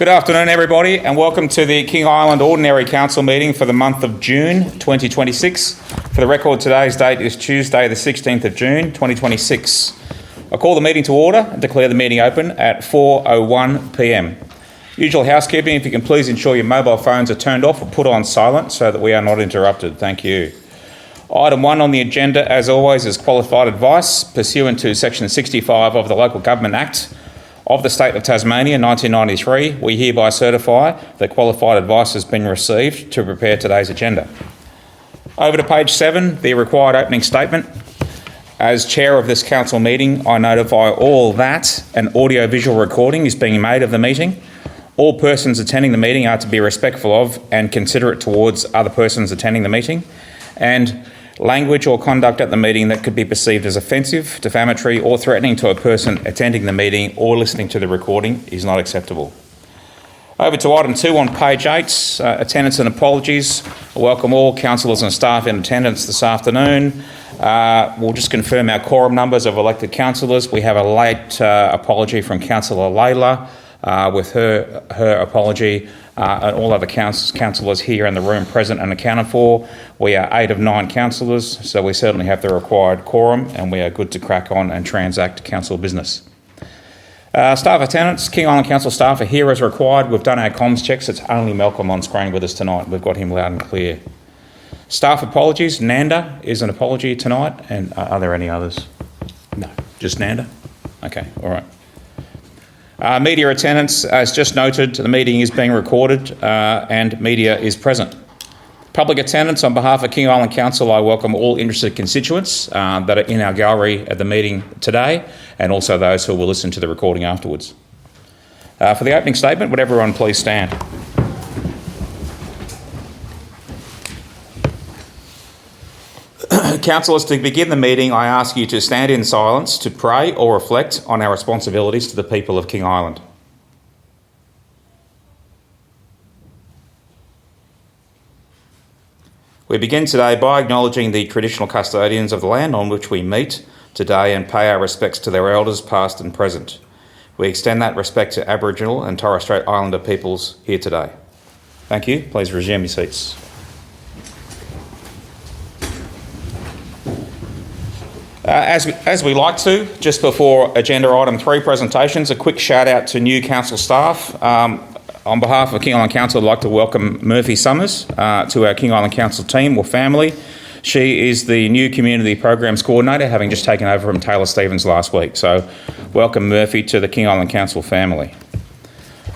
Good afternoon, everybody, and welcome to the King Island Ordinary Council meeting for the month of June 2026. For the record, today's date is Tuesday, the 16th of June 2026. I call the meeting to order and declare the meeting open at 4:01 p.m. Usual housekeeping, if you can please ensure your mobile phones are turned off or put on silent so that we are not interrupted. Thank you. Item 1 on the agenda, as always, is qualified advice pursuant to Section 65 of the Local Government Act of the State of Tasmania 1993. We hereby certify that qualified advice has been received to prepare today's agenda. Over to page 7, the required opening statement. As chair of this council meeting, I notify all that an audio-visual recording is being made of the meeting. All persons attending the meeting are to be respectful of and considerate towards other persons attending the meeting, and language or conduct at the meeting that could be perceived as offensive, defamatory or threatening to a person attending the meeting or listening to the recording is not acceptable. Over to item 2 on page 8, attendance and apologies. I welcome all councillors and staff in attendance this afternoon. We'll just confirm our quorum numbers of elected councillors. We have a late apology from Councillor Layla with her apology, and all other councillors here in the room present and accounted for. We are 8 of 9 councillors, so we certainly have the required quorum and we are good to crack on and transact council business. Staff attendance, King Island Council staff are here as required. We've done our comms checks. It's only Malcolm on screen with us tonight. We've got him loud and clear. Staff apologies. Nanda is an apology tonight, and are there any others? No, just Nanda? Okay, all right. Media attendance, as just noted, the meeting is being recorded and media is present. Public attendance, on behalf of King Island Council, I welcome all interested constituents that are in our gallery at the meeting today, and also those who will listen to the recording afterwards. For the opening statement, would everyone please stand? Councillors, to begin the meeting, I ask you to stand in silence to pray or reflect on our responsibilities to the people of King Island. We begin today by acknowledging the traditional custodians of the land on which we meet today and pay our respects to their elders past and present. We extend that respect to Aboriginal and Torres Strait Islander peoples here today. Thank you. Please resume your seats. As we like to, just before agenda item 3 presentations, a quick shout out to new council staff. On behalf of King Island Council, I'd like to welcome Murphy Summers to our King Island Council team or family. She is the new Community Programs Coordinator, having just taken over from Taylor Stevens last week. So welcome Murphy to the King Island Council family.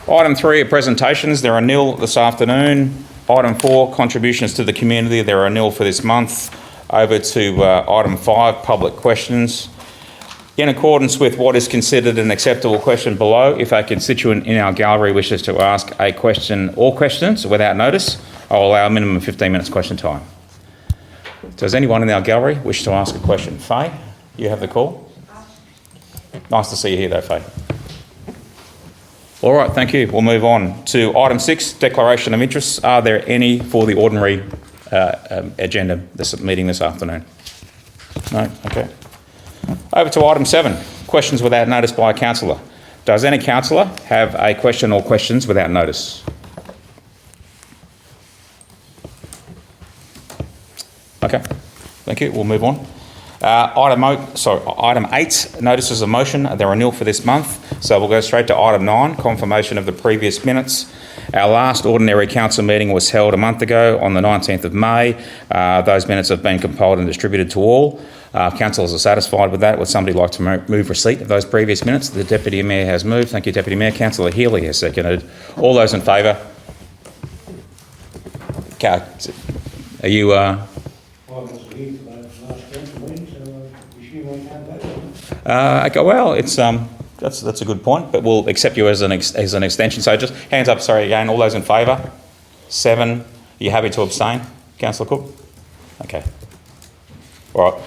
Item 3 are presentations. There are nil this afternoon. Item 4, contributions to the community. There are nil for this month. Over to item 5, public questions. In accordance with what is considered an acceptable question below, if a constituent in our gallery wishes to ask a question or questions without notice, I'll allow a minimum of 15 minutes question time. Does anyone in our gallery wish to ask a question? Faye, you have the call. Nice to see you here though, Faye. All right, thank you. We'll move on to item 6, declaration of interests. Are there any for the ordinary agenda this meeting this afternoon? No? Okay. Over to item 7, questions without notice by a councillor. Does any councillor have a question or questions without notice? Okay, thank you. We'll move on. Item 8, notices of motion. There are nil for this month, so we'll go straight to item 9, confirmation of the previous minutes. Our last ordinary council meeting was held a month ago on the 19th of May. Those minutes have been compiled and distributed to all. Councillors are satisfied with that. Would somebody like to move receipt of those previous minutes? The Deputy Mayor has moved. Thank you, Deputy Mayor. Councillor Healy has seconded. All those in favour? Are you... Okay, well, it's that's a good point, but we'll accept you as an extension. So just hands up, sorry, again, all those in favour? 7. Are you happy to abstain, Councillor Cook? Okay. All right.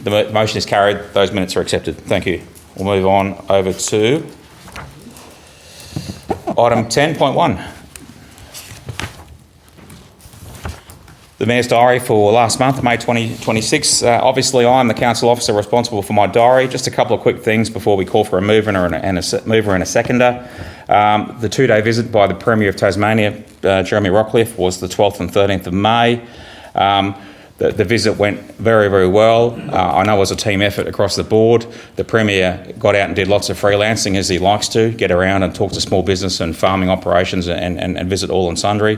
The motion is carried. Those minutes are accepted. Thank you. We'll move on over to item 10.1. The Mayor's diary for last month, May 2026. Obviously, I'm the council officer responsible for my diary. Just a couple of quick things before we call for a mover and a seconder. The two-day visit by the Premier of Tasmania, Jeremy Rockcliffe, was the 12th and 13th of May. The visit went very, very well. I know it was a team effort across the board. The Premier got out and did lots of freelancing, as he likes to, get around and talk to small business and farming operations and visit all and sundry.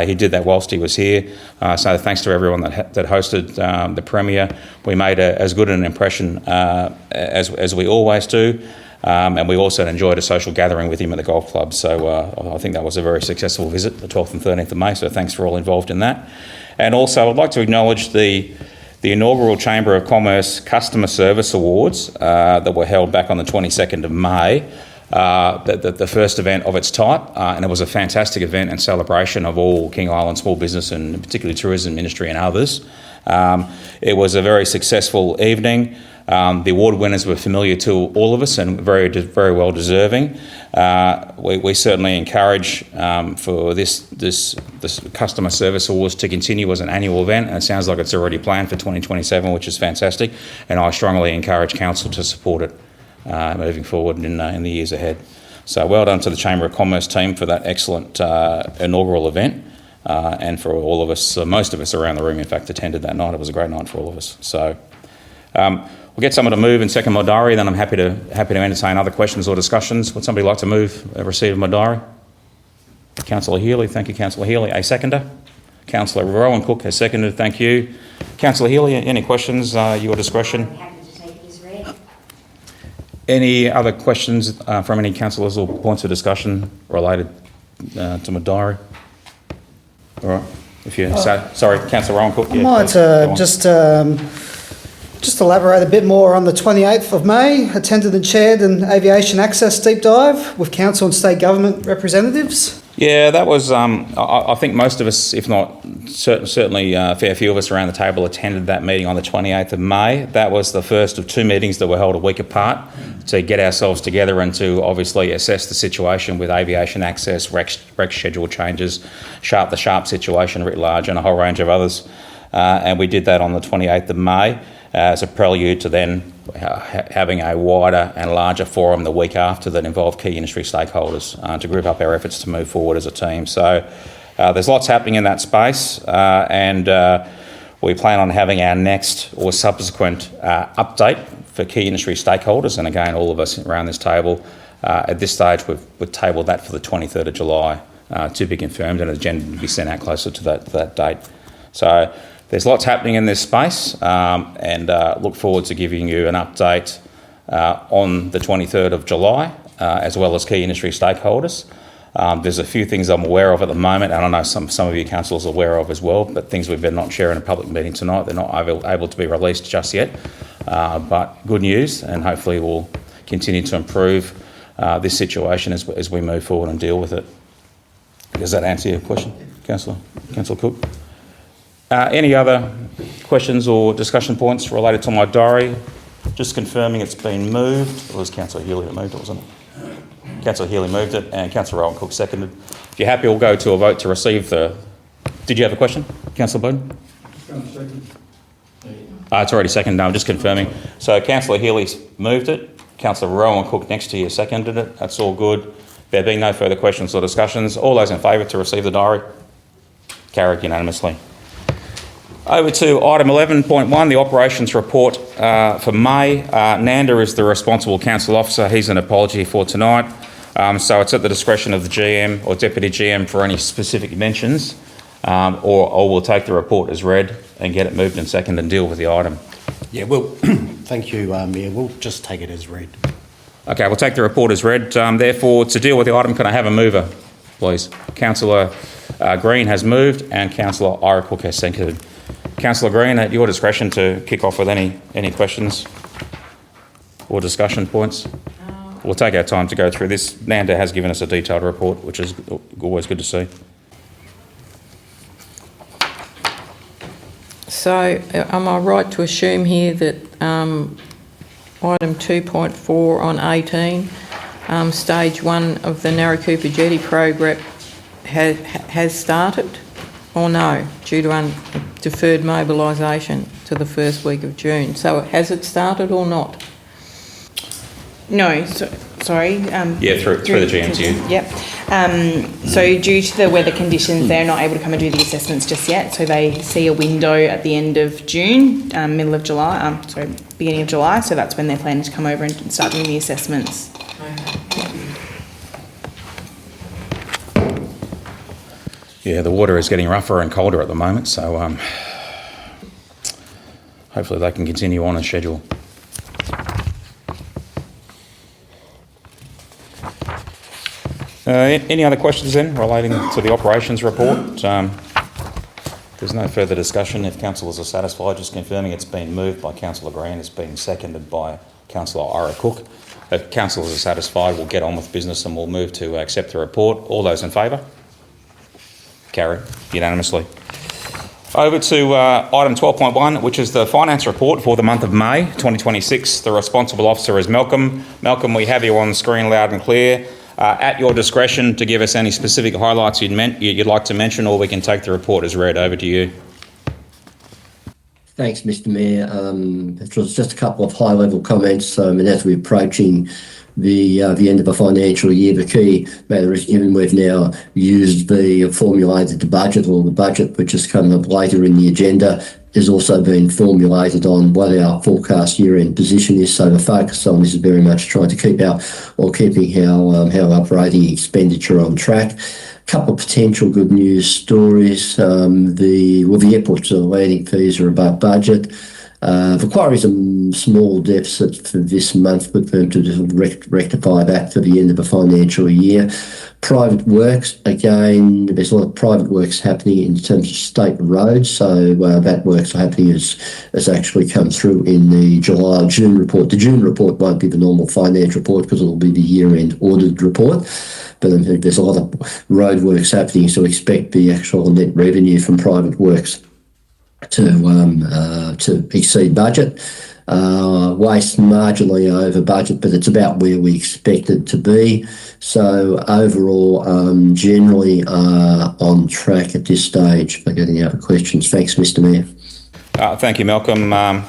He did that whilst he was here. So thanks to everyone that hosted the Premier. We made as good an impression as we always do. And we also enjoyed a social gathering with him at the golf club. So I think that was a very successful visit, the 12th and 13th of May. So thanks for all involved in that. And also I'd like to acknowledge the inaugural Chamber of Commerce Customer Service Awards that were held back on the 22nd of May, the first event of its type. And it was a fantastic event and celebration of all King Island small business and particularly tourism industry and others. It was a very successful evening. The award winners were familiar to all of us and very well deserving. We certainly encourage for this Customer Service Awards to continue as an annual event, and it sounds like it's already planned for 2027, which is fantastic, and I strongly encourage Council to support it moving forward in the years ahead. So well done to the Chamber of Commerce team for that excellent inaugural event, and for all of us, most of us around the room in fact attended that night. It was a great night for all of us. So we'll get someone to move and second my diary, then I'm happy to entertain other questions or discussions. Would somebody like to move receive my diary? Councillor Healy, thank you, Councillor Healy. A seconder? Councillor Rowan Cook has seconded, thank you. Councillor Healy, any questions? Your discretion. I'm happy to take it as read. Any other questions from any councillors or points of discussion related to my diary? All right. If you sorry, Councillor Rowan Cook. I might just elaborate a bit more on the 28th of May. Attended and chaired an aviation access deep dive with council and state government representatives. Yeah, that was, I think most of us, if not certainly a fair few of us around the table attended that meeting on the 28th of May. That was the first of two meetings that were held a week apart to get ourselves together and to obviously assess the situation with aviation access, rec schedule changes, the sharp situation writ large and a whole range of others. And we did that on the 28th of May as a prelude to then having a wider and larger forum the week after that involved key industry stakeholders to group up our efforts to move forward as a team. So there's lots happening in that space, and we plan on having our next or subsequent update for key industry stakeholders, and again all of us around this table. At this stage we've tabled that for the 23rd of July to be confirmed, and an agenda will be sent out closer to that date. So there's lots happening in this space, and look forward to giving you an update on the 23rd of July, as well as key industry stakeholders. There's a few things I'm aware of at the moment, and I know some of you councillors are aware of as well, but things we better not share in a public meeting tonight. They're not able to be released just yet, but good news, and hopefully we'll continue to improve this situation as we move forward and deal with it. Does that answer your question, Councillor Cook? Any other questions or discussion points related to my diary? Just confirming it's been moved. It was Councillor Healy that moved it, wasn't it? Councillor Healy moved it and Councillor Rowan Cook seconded. If you're happy, we'll go to a vote to receive the... Did you have a question, Councillor Bowden? It's already seconded. No, I'm just confirming. So Councillor Healy's moved it. Councillor Rowan Cook next to you seconded it. That's all good. There being no further questions or discussions, all those in favour to receive the diary? Carried unanimously. Over to item 11.1, the operations report for May. Nanda is the responsible council officer. He's an apology for tonight. So it's at the discretion of the GM or Deputy GM for any specific mentions, or we'll take the report as read and get it moved and seconded and deal with the item. Yeah, well, thank you, Mayor. We'll just take it as read. Okay, we'll take the report as read. Therefore, to deal with the item, can I have a mover, please? Councillor Green has moved and Councillor Ira Cook has seconded. Councillor Green, at your discretion to kick off with any questions or discussion points. We'll take our time to go through this. Nanda has given us a detailed report, which is always good to see. So am I right to assume here that item 2.4 on 18, stage 1 of the Narracoopa Jetty program has started? or no, due to deferred mobilisation to the first week of June. So has it started or not? No, sorry. Yeah, through the GMTU. Yep. So due to the weather conditions, they're not able to come and do the assessments just yet. So they see a window at the end of June, middle of July, beginning of July. So that's when they're planning to come over and start doing the assessments. Yeah, the water is getting rougher and colder at the moment, so hopefully they can continue on as schedule. Any other questions then relating to the operations report? There's no further discussion. If councillors are satisfied, just confirming it's been moved by Councillor Green, it's been seconded by Councillor Ira Cook. If councillors are satisfied, we'll get on with business and we'll move to accept the report. All those in favour? Carried unanimously. Over to item 12.1, which is the finance report for the month of May 2026. The responsible officer is Malcolm. Malcolm, we have you on screen loud and clear. At your discretion to give us any specific highlights you'd like to mention, or we can take the report as read. Over to you. Thanks, Mr. Mayor. It was just a couple of high-level comments. As we're approaching the end of a financial year, the key matter is, given we've now used the formulated budget, or the budget which has come up later in the agenda, is also been formulated on what our forecast year-end position is. So the focus on this is very much trying to keeping our operating expenditure on track. A couple of potential good news stories. The airport's landing fees are above budget. The quarry's a small deficit for this month, with them to rectify that for the end of the financial year. Private works, again, there's a lot of private works happening in terms of state roads, so that work's happening has actually come through in the June report. The June report won't be the normal finance report because it'll be the year-end audited report, but there's a lot of road works happening, so expect the actual net revenue from private works to exceed budget. Waste marginally over budget, but it's about where we expect it to be. So overall, generally on track at this stage. If I get any other questions, thanks, Mr. Mayor. Thank you, Malcolm. A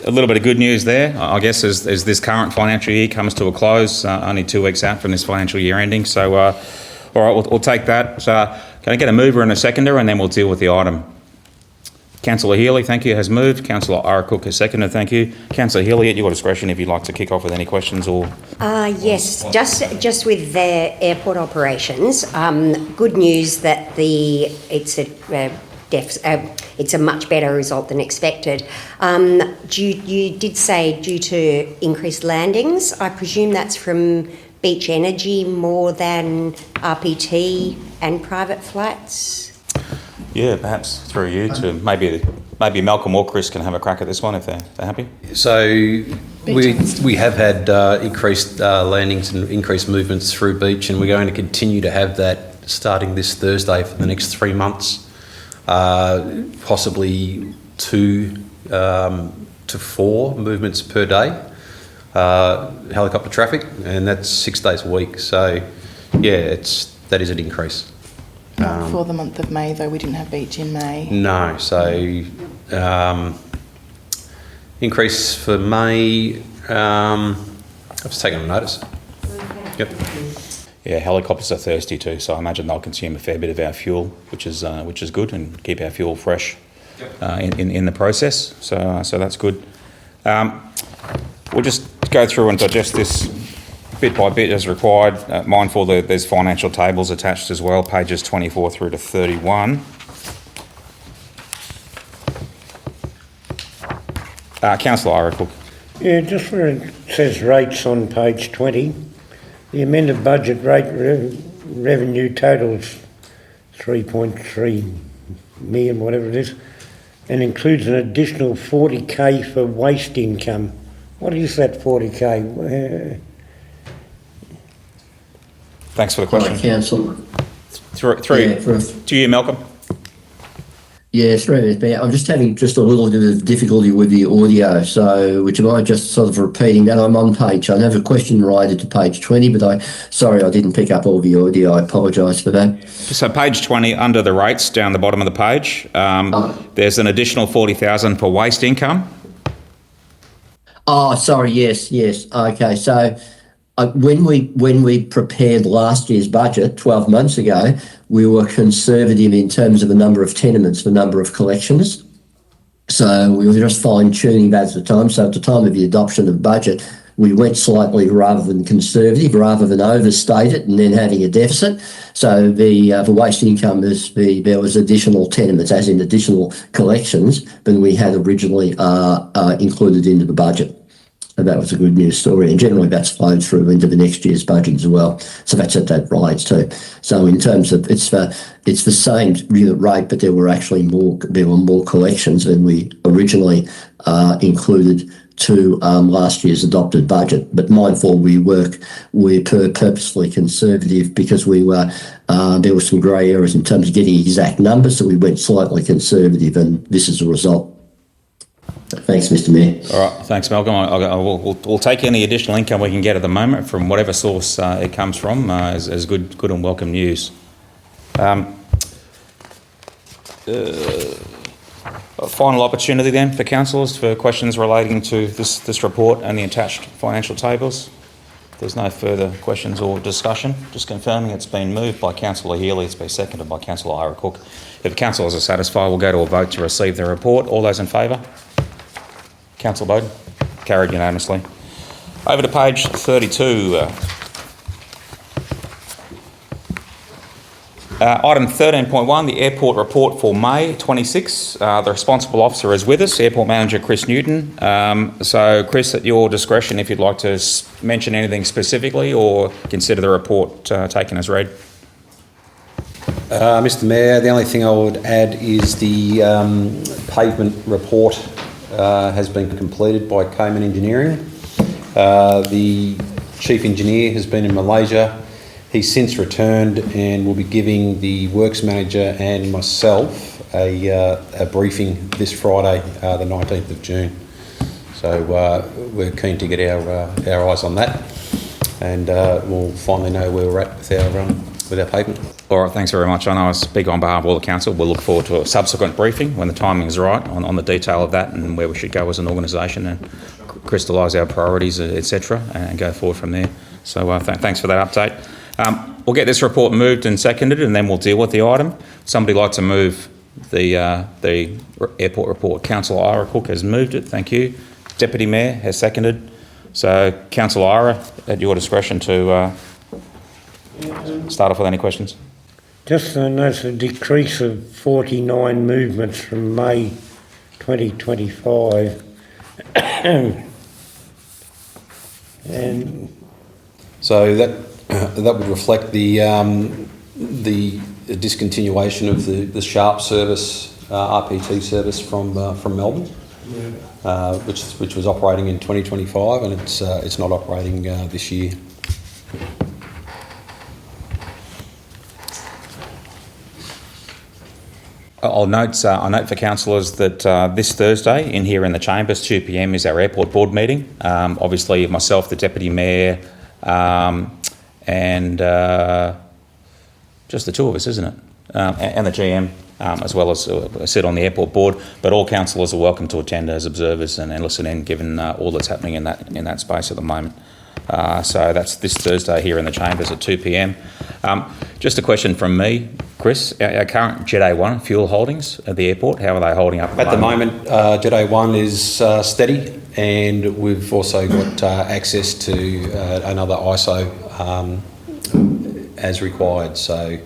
little bit of good news there, I guess, as this current financial year comes to a close, only 2 weeks out from this financial year ending. So, all right, we'll take that. Can I get a mover and a seconder, and then we'll deal with the item? Councillor Healy, thank you, has moved. Councillor Ira Cook has seconded, thank you. Councillor Healy, at your discretion, if you'd like to kick off with any questions or... Yes, just with their airport operations, good news that it's a much better result than expected. You did say due to increased landings. I presume that's from Beach Energy more than RPT and private flights? Yeah, perhaps through you to maybe Malcolm or Chris can have a crack at this one if they're happy. So we have had increased landings and increased movements through Beach, and we're going to continue to have that starting this Thursday for the next 3 months, possibly 2 to 4 movements per day, helicopter traffic, and that's 6 days a week. So yeah, that is an increase. Not for the month of May, though. We didn't have beach in May. No, so increase for May. I've just taken a notice. Yep. Yeah, helicopters are thirsty too, so I imagine they'll consume a fair bit of our fuel, which is good, and keep our fuel fresh in the process. So that's good. We'll just go through and digest this bit by bit as required. Mindful that there's financial tables attached as well, pages 24 through to 31. Councillor Ira Cook. Yeah, just where it says rates on page 20, the amended budget rate revenue totals 3.3 million, whatever it is, and includes an additional 40k for waste income. What is that 40k? Thanks for the question. Council. Through to you, Malcolm. Yes, right, Mayor. I'm just having just a little bit of difficulty with the audio, so would you mind just sort of repeating that? I'm on page. I have a question related to page 20, but I didn't pick up all the audio. I apologise for that. So page 20, under the rates, down the bottom of the page, there's an additional 40,000 for waste income. Oh, sorry. Yes. Okay. So when we prepared last year's budget 12 months ago, we were conservative in terms of the number of tenements, the number of collections. So we were just fine tuning that at the time. So at the time of the adoption of budget, we went slightly rather than conservative, rather than overstate it and then having a deficit. So the waste income there was additional tenements, as in additional collections, than we had originally included into the budget. So that was a good news story, and generally that's flowed through into the next year's budget as well. So that's at that rate too. So in terms of it's the same unit rate, but there were more collections than we originally included to last year's adopted budget. But mindful, we're purposefully conservative because we were there were some grey areas in terms of getting exact numbers, so we went slightly conservative, and this is the result. Thanks, Mr. Mayor. All right, thanks, Malcolm. We'll take any additional income we can get at the moment from whatever source it comes from as good and welcome news. A final opportunity then for councillors for questions relating to this report and the attached financial tables. There's no further questions or discussion. Just confirming it's been moved by Councillor Healy, it's been seconded by Councillor Ira-Cook. If the councillors are satisfied, we'll go to a vote to receive the report. All those in favour? Councillor Bowden? Carried unanimously. Over to page 32. Item 13.1, the airport report for May 26. The responsible officer is with us, Airport Manager Chris Newton. So Chris, at your discretion, if you'd like to mention anything specifically or consider the report taken as read. Mr Mayor, the only thing I would add is the pavement report has been completed by Cayman Engineering. The Chief Engineer has been in Malaysia. He's since returned and will be giving the Works Manager and myself a briefing this Friday, the 19th of June. So we're keen to get our eyes on that, and we'll finally know where we're at with our pavement. All right, thanks very much. I know I speak on behalf of all the council. We'll look forward to a subsequent briefing when the timing is right on the detail of that and where we should go as an organisation and crystallise our priorities, etc., and go forward from there. So thanks for that update. We'll get this report moved and seconded, and then we'll deal with the item. Somebody like to move the airport report? Councillor Ira-Cook has moved it. Thank you. Deputy Mayor has seconded. So Councillor Ira, at your discretion to start off with any questions. Just notice a decrease of 49 movements from May 2025. And so that would reflect the discontinuation of the Sharp service, RPT service from Melbourne, which was operating in 2025, and it's not operating this year. I'll note for councillors that this Thursday, in here in the chambers, 2 p.m, is our airport board meeting. Obviously, myself, the Deputy Mayor, and just the two of us, isn't it? And the GM, as well as sit on the airport board. But all councillors are welcome to attend as observers and listen in, given all that's happening in that space at the moment. So that's this Thursday here in the chambers at 2 p.m. Just a question from me, Chris. Our current Jet A1 fuel holdings at the airport, how are they holding up? At the moment, Jet A1 is steady, and we've also got access to another ISO as required. So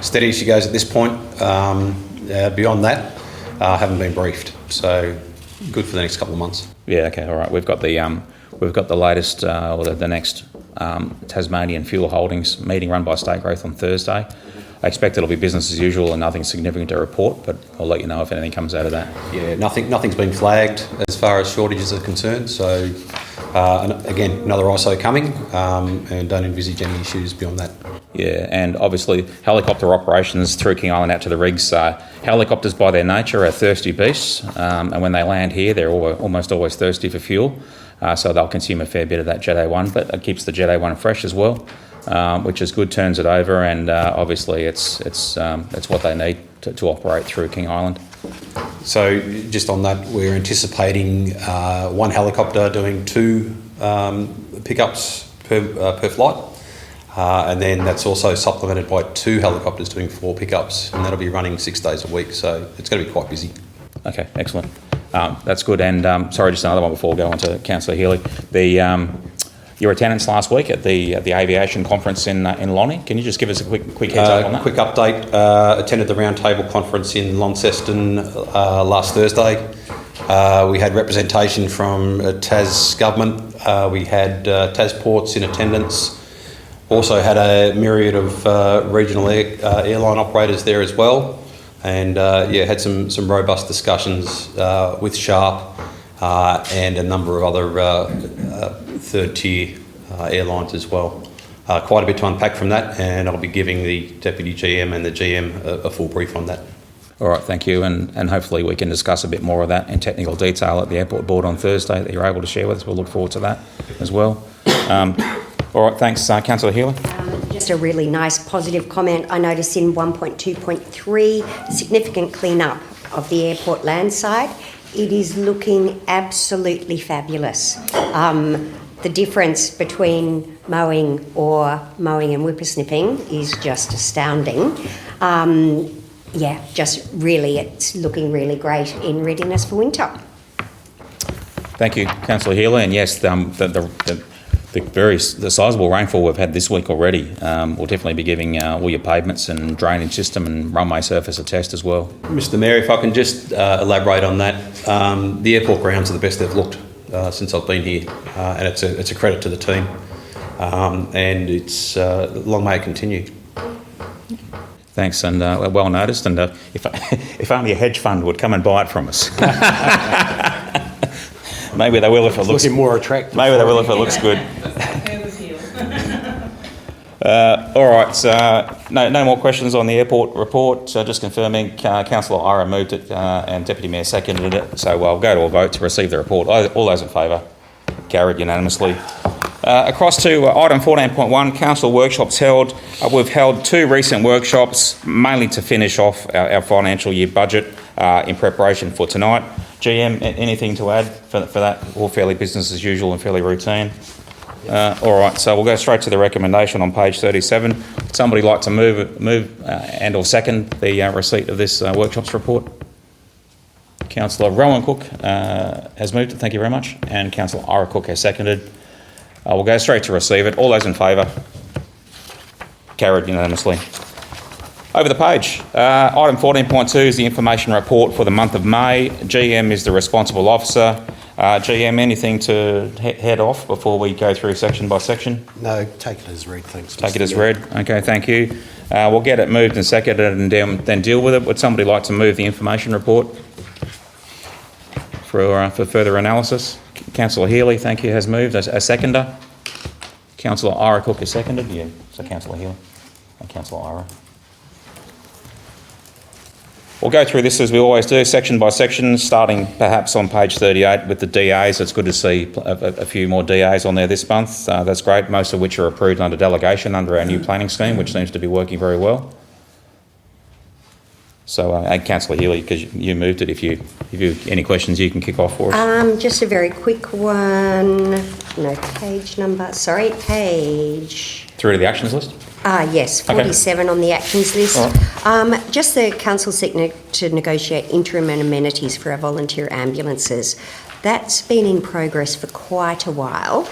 steady as she goes at this point. Beyond that, haven't been briefed. So good for the next couple of months. Yeah. Okay. All right. We've got the latest or the next Tasmanian fuel holdings meeting run by State Growth on Thursday. I expect it'll be business as usual and nothing significant to report, but I'll let you know if anything comes out of that. Yeah, nothing's been flagged as far as shortages are concerned, so And again, another ISO coming, and don't envisage any issues beyond that. Yeah, and obviously helicopter operations through King Island out to the rigs. Helicopters by their nature are thirsty beasts, and when they land here, they're almost always thirsty for fuel. So they'll consume a fair bit of that Jet A1, but it keeps the Jet A1 fresh as well, which is good, turns it over, and obviously it's what they need to operate through King Island. So just on that, we're anticipating one helicopter doing 2 pickups per flight. And then that's also supplemented by 2 helicopters doing 4 pickups, and that'll be running 6 days a week, so it's going to be quite busy. Okay, excellent. That's good. And sorry, just another one before we go on to Councillor Healy. Your attendance last week at the aviation conference in Lonnie. Can you just give us a quick heads up on that? Quick update. Attended the roundtable conference in Launceston last Thursday. We had representation from Tas government. We had Tas Ports in attendance. Also had a myriad of regional airline operators there as well, and had some robust discussions with Sharp and a number of other third-tier airlines as well. Quite a bit to unpack from that, and I'll be giving the Deputy GM and the GM a full brief on that. All right, thank you, and hopefully we can discuss a bit more of that in technical detail at the airport board on Thursday that you're able to share with us. We'll look forward to that as well. All right, thanks, Councillor Healy. Just a really nice positive comment. I noticed in 1.2.3, significant clean-up of the airport landside. It is looking absolutely fabulous. The difference between mowing and whippersnipping is just astounding. Just really, it's looking really great in readiness for winter. Thank you, Councillor Healy. And yes, the sizable rainfall we've had this week already will definitely be giving all your pavements and drainage system and runway surface a test as well. Mr Mayor, if I can just elaborate on that, the airport grounds are the best they've looked since I've been here, and it's a credit to the team, and it's long may it continue. Thanks, and well noticed. And if only a hedge fund would come and buy it from us. Maybe they will if it looks looking more attractive. Maybe they will if it looks good. All right, so no more questions on the airport report. So just confirming, Councillor Ira moved it and Deputy Mayor seconded it. So we'll go to a vote to receive the report. All those in favour? Carried unanimously. Across to item 14.1, council workshops held. We've held 2 recent workshops, mainly to finish off our financial year budget in preparation for tonight. GM, anything to add for that? All fairly business as usual and fairly routine. All right, so we'll go straight to the recommendation on page 37. Would somebody like to move and or second the receipt of this workshops report? Councillor Rowan Cook has moved it, thank you very much, and Councillor Ira Cook has seconded. We'll go straight to receive it. All those in favour? Carried unanimously. Over the page, item 14.2 is the information report for the month of May. GM is the responsible officer. GM, anything to head off before we go through section by section? No, take it as read, thanks. Take it as read. Okay, thank you. We'll get it moved and seconded and then deal with it. Would somebody like to move the information report for further analysis? Councillor Healy, thank you, has moved. A seconder? Councillor Ira Cook is seconded? Yeah, so Councillor Healy and Councillor Ira. We'll go through this as we always do, section by section, starting perhaps on page 38 with the DAs. It's good to see a few more DAs on there this month. That's great, most of which are approved under delegation under our new planning scheme, which seems to be working very well. So, and Councillor Healy, because you moved it, if you any questions you can kick off for us. Just a very quick one. No page number. Sorry, page. Through to the actions list? Yes, 47 on the actions list. Right. Just the council seeking to negotiate interim and amenities for our volunteer ambulances. That's been in progress for quite a while.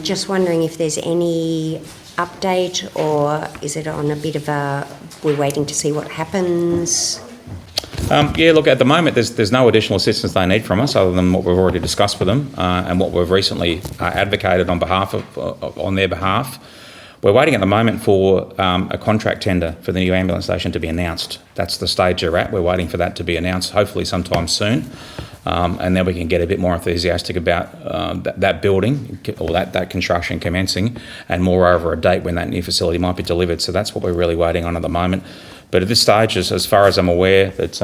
Just wondering if there's any update, or is it on a bit of a, we're waiting to see what happens? Yeah, look, at the moment there's no additional assistance they need from us other than what we've already discussed with them and what we've recently advocated on their behalf. We're waiting at the moment for a contract tender for the new ambulance station to be announced. That's the stage you're at. We're waiting for that to be announced, hopefully sometime soon. And then we can get a bit more enthusiastic about that building or that construction commencing, and moreover a date when that new facility might be delivered. So that's what we're really waiting on at the moment. But at this stage, as far as I'm aware, that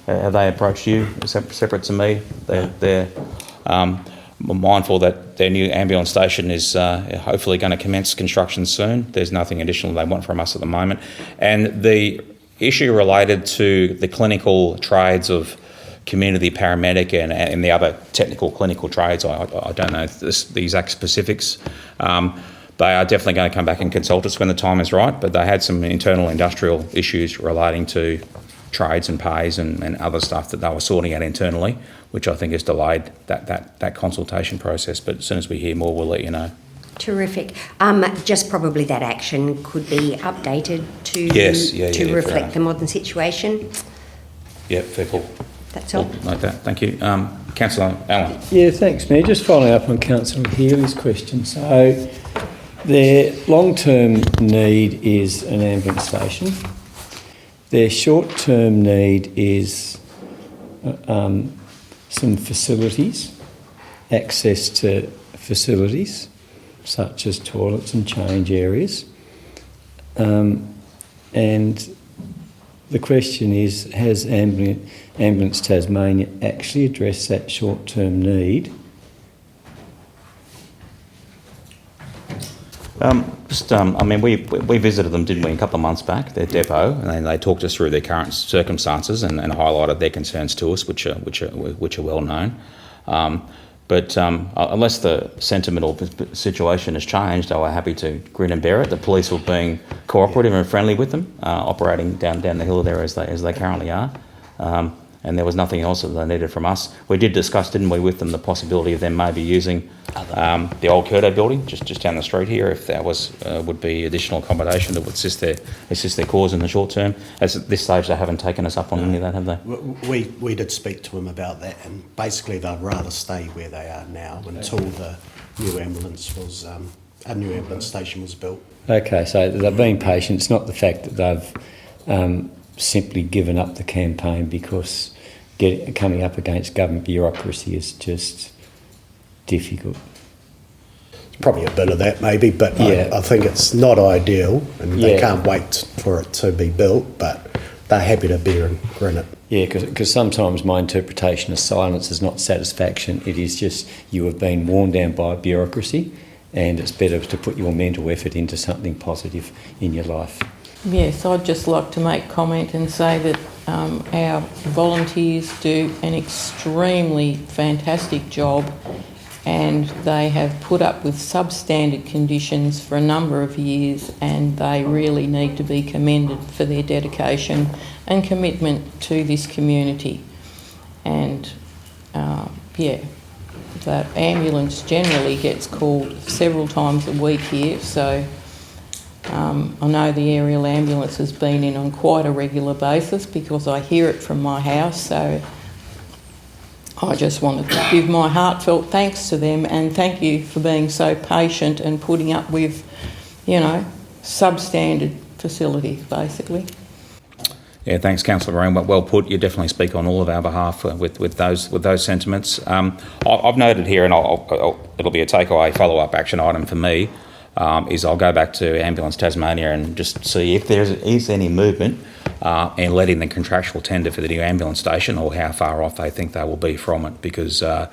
have they approached you separate to me? They're mindful that their new ambulance station is hopefully going to commence construction soon. There's nothing additional they want from us at the moment. And the issue related to the clinical trades of community paramedic and the other technical clinical trades, I don't know the exact specifics. They are definitely going to come back and consult us when the time is right, but they had some internal industrial issues relating to trades and pays and other stuff that they were sorting out internally, which I think has delayed that consultation process. But as soon as we hear more, we'll let you know. Terrific. Just probably that action could be updated to reflect the modern situation. Yeah, fair call. That's all. Like that. Thank you. Councillor Allen. Yeah, thanks, Mayor. Just following up on Councillor Healy's question. So their long-term need is an ambulance station. Their short-term need is some facilities, access to facilities such as toilets and change areas. And the question is, has Ambulance Tasmania actually addressed that short-term need? We visited them, didn't we, a couple of months back, their depot, and they talked us through their current circumstances and highlighted their concerns to us, which are well known. But unless the sentimental situation has changed, they were happy to grin and bear it. The police were being cooperative and friendly with them, operating down the hill there as they currently are. And there was nothing else that they needed from us. We did discuss, didn't we, with them the possibility of them maybe using the old Curdo building just down the street here, if that would be additional accommodation that would assist their cause in the short term. At this stage, they haven't taken us up on any of that, have they? We did speak to them about that, and basically they'd rather stay where they are now until the new ambulance a new ambulance station was built. Okay, so they've been patient. It's not the fact that they've simply given up the campaign because coming up against government bureaucracy is just difficult. It's probably a bit of that maybe, but Yeah. I think it's not ideal and they can't wait for it to be built, but they're happy to bear and grin it. Yeah, because sometimes my interpretation of silence is not satisfaction. It is just you have been worn down by bureaucracy, and it's better to put your mental effort into something positive in your life. Yes, I'd just like to make comment and say that our volunteers do an extremely fantastic job, and they have put up with substandard conditions for a number of years, and they really need to be commended for their dedication and commitment to this community. And the ambulance generally gets called several times a week here, so I know the aerial ambulance has been in on quite a regular basis because I hear it from my house, so I just wanted to give my heartfelt thanks to them, and thank you for being so patient and putting up with, substandard facilities, basically. Yeah, thanks, Councillor Marine. Well put. You definitely speak on all of our behalf with those sentiments. I've noted here, and it'll be a takeaway follow-up action item for me. Is I'll go back to Ambulance Tasmania and just see if there is any movement in letting the contractual tender for the new ambulance station, or how far off they think they will be from it, because they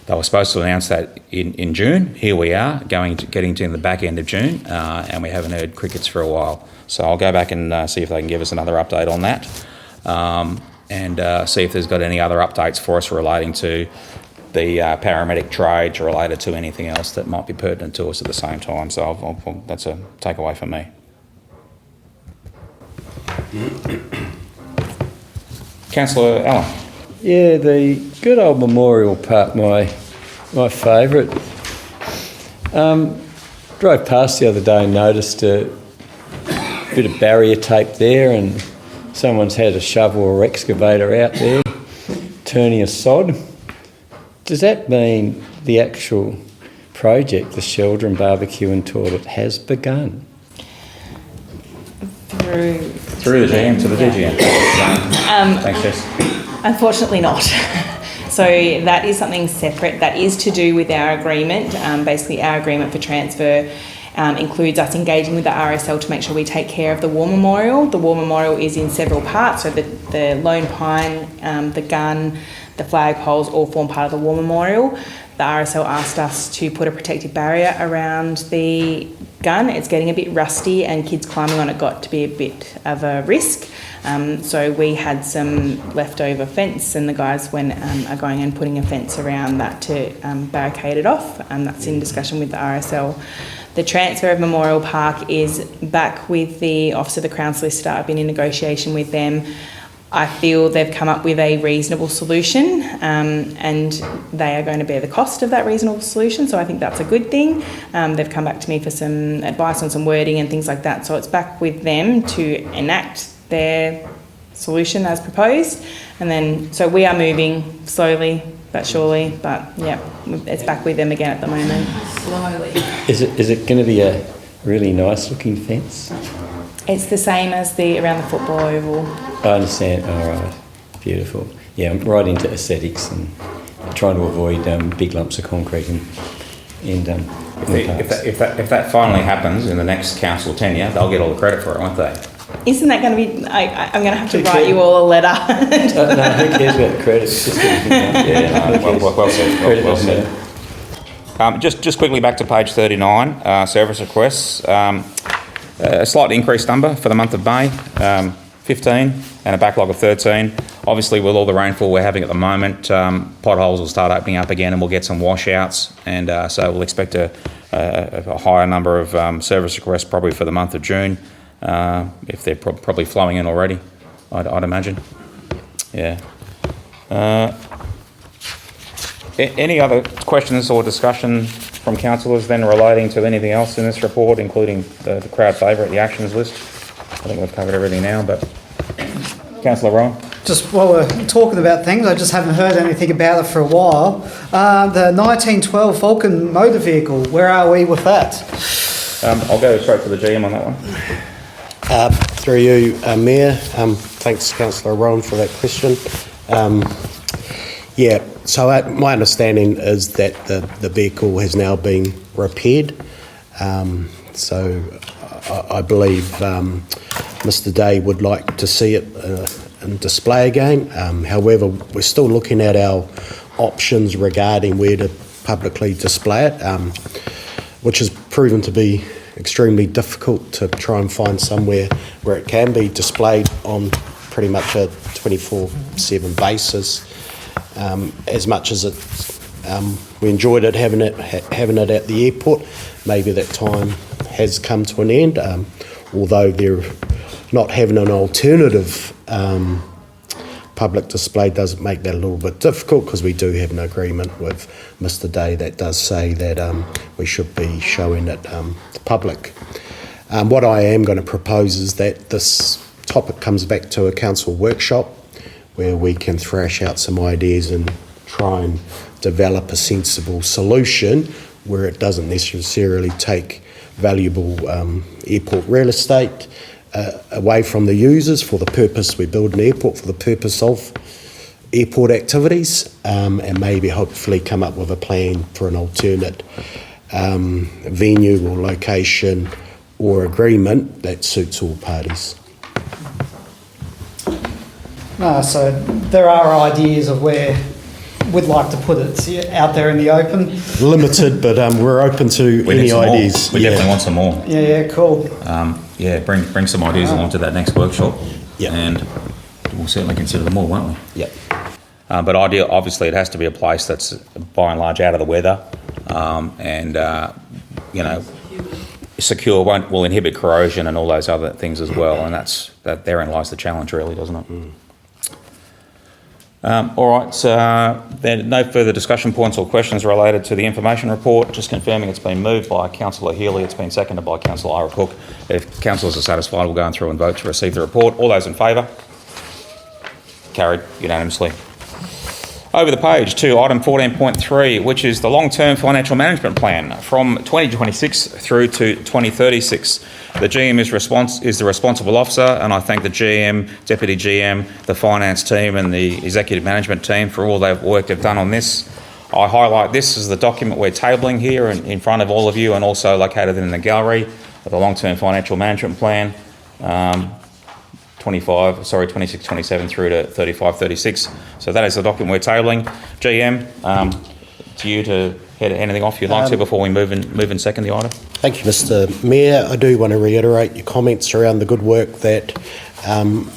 were supposed to announce that in June. Here we are, getting to the back end of June, and we haven't heard crickets for a while. So I'll go back and see if they can give us another update on that, and see if there's got any other updates for us relating to the paramedic trades, related to anything else that might be pertinent to us at the same time. So that's a takeaway for me. Councillor Allen. Yeah, the good old Memorial Park, my favourite. Drove past the other day and noticed a bit of barrier tape there, and someone's had a shovel or excavator out there turning a sod. Does that mean the actual project, the Sheldon Barbecue and Toilet, has begun? Through the GM to the DGM. Thanks, Jess. Unfortunately not. So that is something separate. That is to do with our agreement. Basically, our agreement for transfer includes us engaging with the RSL to make sure we take care of the War Memorial. The War Memorial is in several parts. So the Lone Pine, the gun, the flagpoles all form part of the War Memorial. The RSL asked us to put a protective barrier around the gun. It's getting a bit rusty and kids climbing on it got to be a bit of a risk. So we had some leftover fence and the guys are going and putting a fence around that to barricade it off, and that's in discussion with the RSL. The transfer of Memorial Park is back with the Office of the Crown Solicitor. I've been in negotiation with them. I feel they've come up with a reasonable solution, and they are going to bear the cost of that reasonable solution, so I think that's a good thing. They've come back to me for some advice on some wording and things like that, so it's back with them to enact their solution as proposed, and then so we are moving slowly but surely, but yeah, it's back with them again at the moment. Slowly. Is it going to be a really nice looking fence? It's the same as around the football oval. I understand. All right, beautiful. Yeah, I'm right into aesthetics and trying to avoid big lumps of concrete in parks. If that finally happens in the next council tenure, they'll get all the credit for it, won't they? Isn't that going to be? I'm going to have to write you all a letter. No, who cares about credit? It's just Well said. Well said. Just quickly back to page 39, service requests. A slightly increased number for the month of May, 15, and a backlog of 13. Obviously, with all the rainfall we're having at the moment, potholes will start opening up again and we'll get some washouts, and so we'll expect a higher number of service requests probably for the month of June, if they're probably flowing in already, I'd imagine. Yeah. Any other questions or discussion from councillors then relating to anything else in this report, including the crowd favourite, the actions list? I think we've covered everything now, but Councillor Rowan? Just while we're talking about things, I just haven't heard anything about it for a while. The 1912 Falcon motor vehicle, where are we with that? I'll go straight to the GM on that one. Through you, Mayor. Thanks, Councillor Rowan, for that question. So my understanding is that the vehicle has now been repaired. So I believe Mr Day would like to see it in display again. However, we're still looking at our options regarding where to publicly display it, which has proven to be extremely difficult to try and find somewhere where it can be displayed on pretty much a 24/7 basis. As much as we enjoyed it having it at the airport, maybe that time has come to an end. Although they're not having an alternative public display does make that a little bit difficult, because we do have an agreement with Mr Day that does say that we should be showing it to public. What I am going to propose is that this topic comes back to a council workshop where we can thrash out some ideas and try and develop a sensible solution where it doesn't necessarily take valuable airport real estate away from the users for the purpose we build an airport for the purpose of airport activities, and maybe hopefully come up with a plan for an alternate venue or location or agreement that suits all parties. So there are ideas of where we'd like to put it out there in the open. Limited, but we're open to any ideas. We definitely want some more. Yeah, cool. Bring some ideas along to that next workshop. Yeah. And we'll certainly consider them all, won't we? Yeah. But obviously it has to be a place that's by and large out of the weather, and secure, will inhibit corrosion and all those other things as well, and that therein lies the challenge, really, doesn't it? All right, there are no further discussion points or questions related to the information report. Just confirming it's been moved by Councillor Healy, it's been seconded by Councillor Ira Cook. If councillors are satisfied, we'll go through and vote to receive the report. All those in favour? Carried unanimously. Over the page to item 14.3, which is the long-term financial management plan from 2026 through to 2036. The GM is the responsible officer, and I thank the GM, Deputy GM, the finance team and the executive management team for all the work they've done on this. I highlight this as the document we're tabling here in front of all of you, and also located in the gallery of the long-term financial management plan, 26-27 through to 35-36. So that is the document we're tabling. GM, to you to head anything off you'd like to before we move and second the item. Thank you, Mr. Mayor. I do want to reiterate your comments around the good work that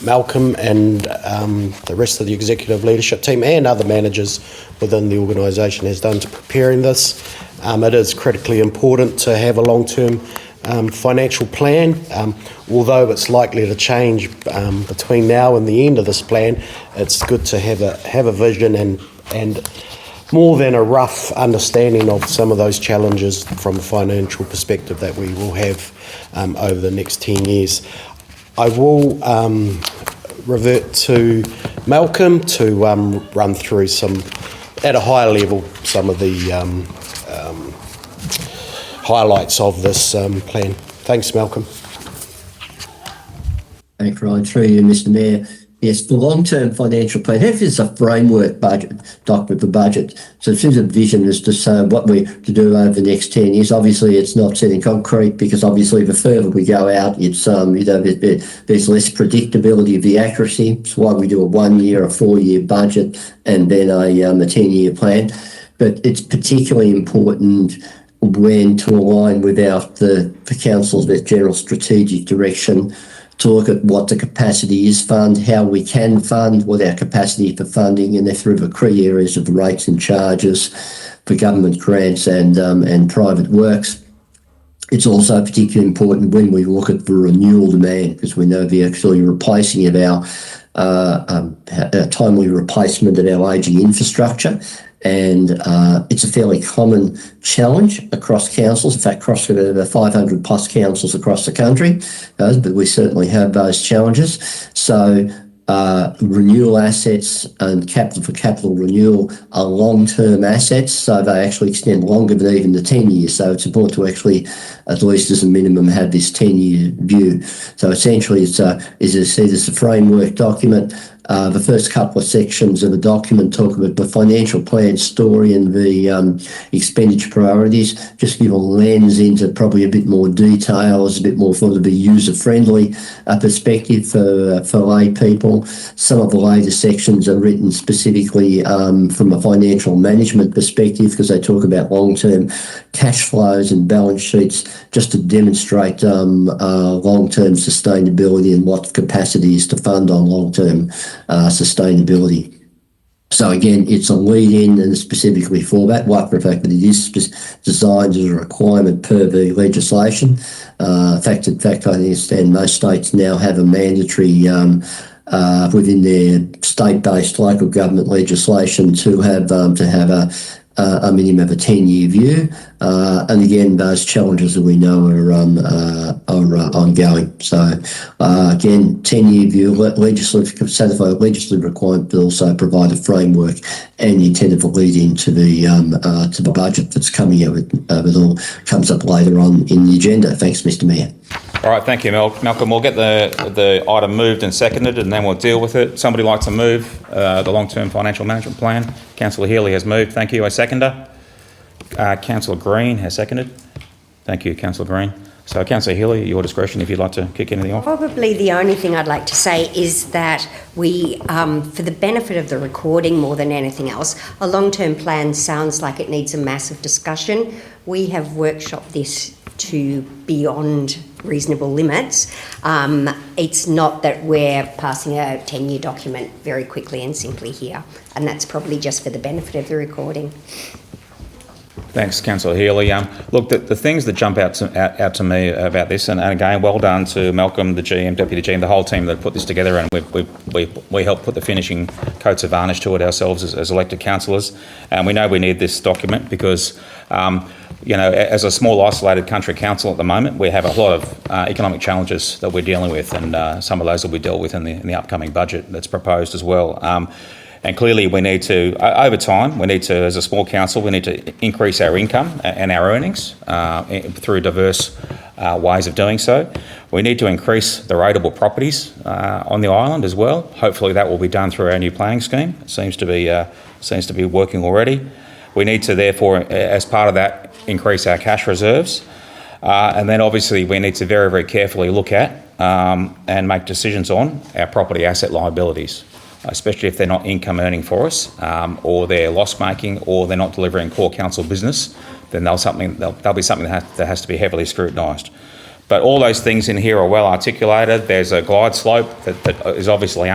Malcolm and the rest of the executive leadership team and other managers within the organisation has done to preparing this. It is critically important to have a long-term financial plan. Although it's likely to change between now and the end of this plan, it's good to have a vision and more than a rough understanding of some of those challenges from a financial perspective that we will have over the next 10 years. I will revert to Malcolm to run through at a higher level, some of the highlights of this plan. Thanks, Malcolm. Thanks, Ryan. Through you, Mr. Mayor. Yes, the long-term financial plan, HEF is a framework document for budget. So it's a vision as to what we're to do over the next 10 years. Obviously, it's not set in concrete because obviously the further we go out, it's there's less predictability of the accuracy. That's why we do a 1 year, a 4 year budget, and then a 10-year plan. But it's particularly important when to align with the council's general strategic direction, to look at what the capacity is fund, how we can fund, what our capacity for funding, and through the key areas of the rates and charges for government grants and private works. It's also particularly important when we look at the renewal demand, because we know the actually replacing of our timely replacement of our ageing infrastructure. And it's a fairly common challenge across councils, in fact, across the 500 plus councils across the country, but we certainly have those challenges. So renewal assets and capital renewal are long-term assets, so they actually extend longer than even the 10 years. So it's important to actually, at least as a minimum, have this 10-year view. So essentially, it's a framework document. The first couple of sections of the document talk about the financial plan story and the expenditure priorities, just give a lens into probably a bit more details, a bit more sort of a user-friendly perspective for lay people. Some of the later sections are written specifically from a financial management perspective, because they talk about long-term cash flows and balance sheets, just to demonstrate long-term sustainability and what capacity is to fund on long-term sustainability. So again, it's a lead-in and specifically for that, like the fact that it is designed as a requirement per the legislation. In fact, I understand most states now have a mandatory within their state-based local government legislation to have a minimum of a 10-year view. And again, those challenges that we know are ongoing. So again, 10-year view, satisfy legislative requirement, but also provide a framework and the intent of a lead into the budget that's coming out. It all comes up later on in the agenda. Thanks, Mr. Mayor. All right, thank you, Malcolm. We'll get the item moved and seconded, and then we'll deal with it. Somebody like to move the long-term financial management plan? Councillor Healy has moved. Thank you. A seconder. Councillor Green has seconded. Thank you, Councillor Green. So, Councillor Healy, at your discretion, if you'd like to kick anything off. Probably the only thing I'd like to say is that we, for the benefit of the recording more than anything else, a long-term plan sounds like it needs a massive discussion. We have workshopped this to beyond reasonable limits. It's not that we're passing a 10-year document very quickly and simply here, and that's probably just for the benefit of the recording. Thanks, Councillor Healy. Look, the things that jump out to me about this, and again, well done to Malcolm, the GM, Deputy GM, the whole team that put this together, and we helped put the finishing coats of varnish to it ourselves as elected councillors. And we know we need this document because, as a small isolated country council at the moment, we have a lot of economic challenges that we're dealing with, and some of those will be dealt with in the upcoming budget that's proposed as well. And clearly we need to, over time, we need to, as a small council, we need to increase our income and our earnings through diverse ways of doing so. We need to increase the rateable properties on the island as well. Hopefully that will be done through our new planning scheme. It seems to be working already. We need to therefore, as part of that, increase our cash reserves. And then obviously we need to very, very carefully look at and make decisions on our property asset liabilities, especially if they're not income earning for us, or they're loss making, or they're not delivering core council business. Then they'll be something that has to be heavily scrutinised. But all those things in here are well articulated. There's a glide slope that is obviously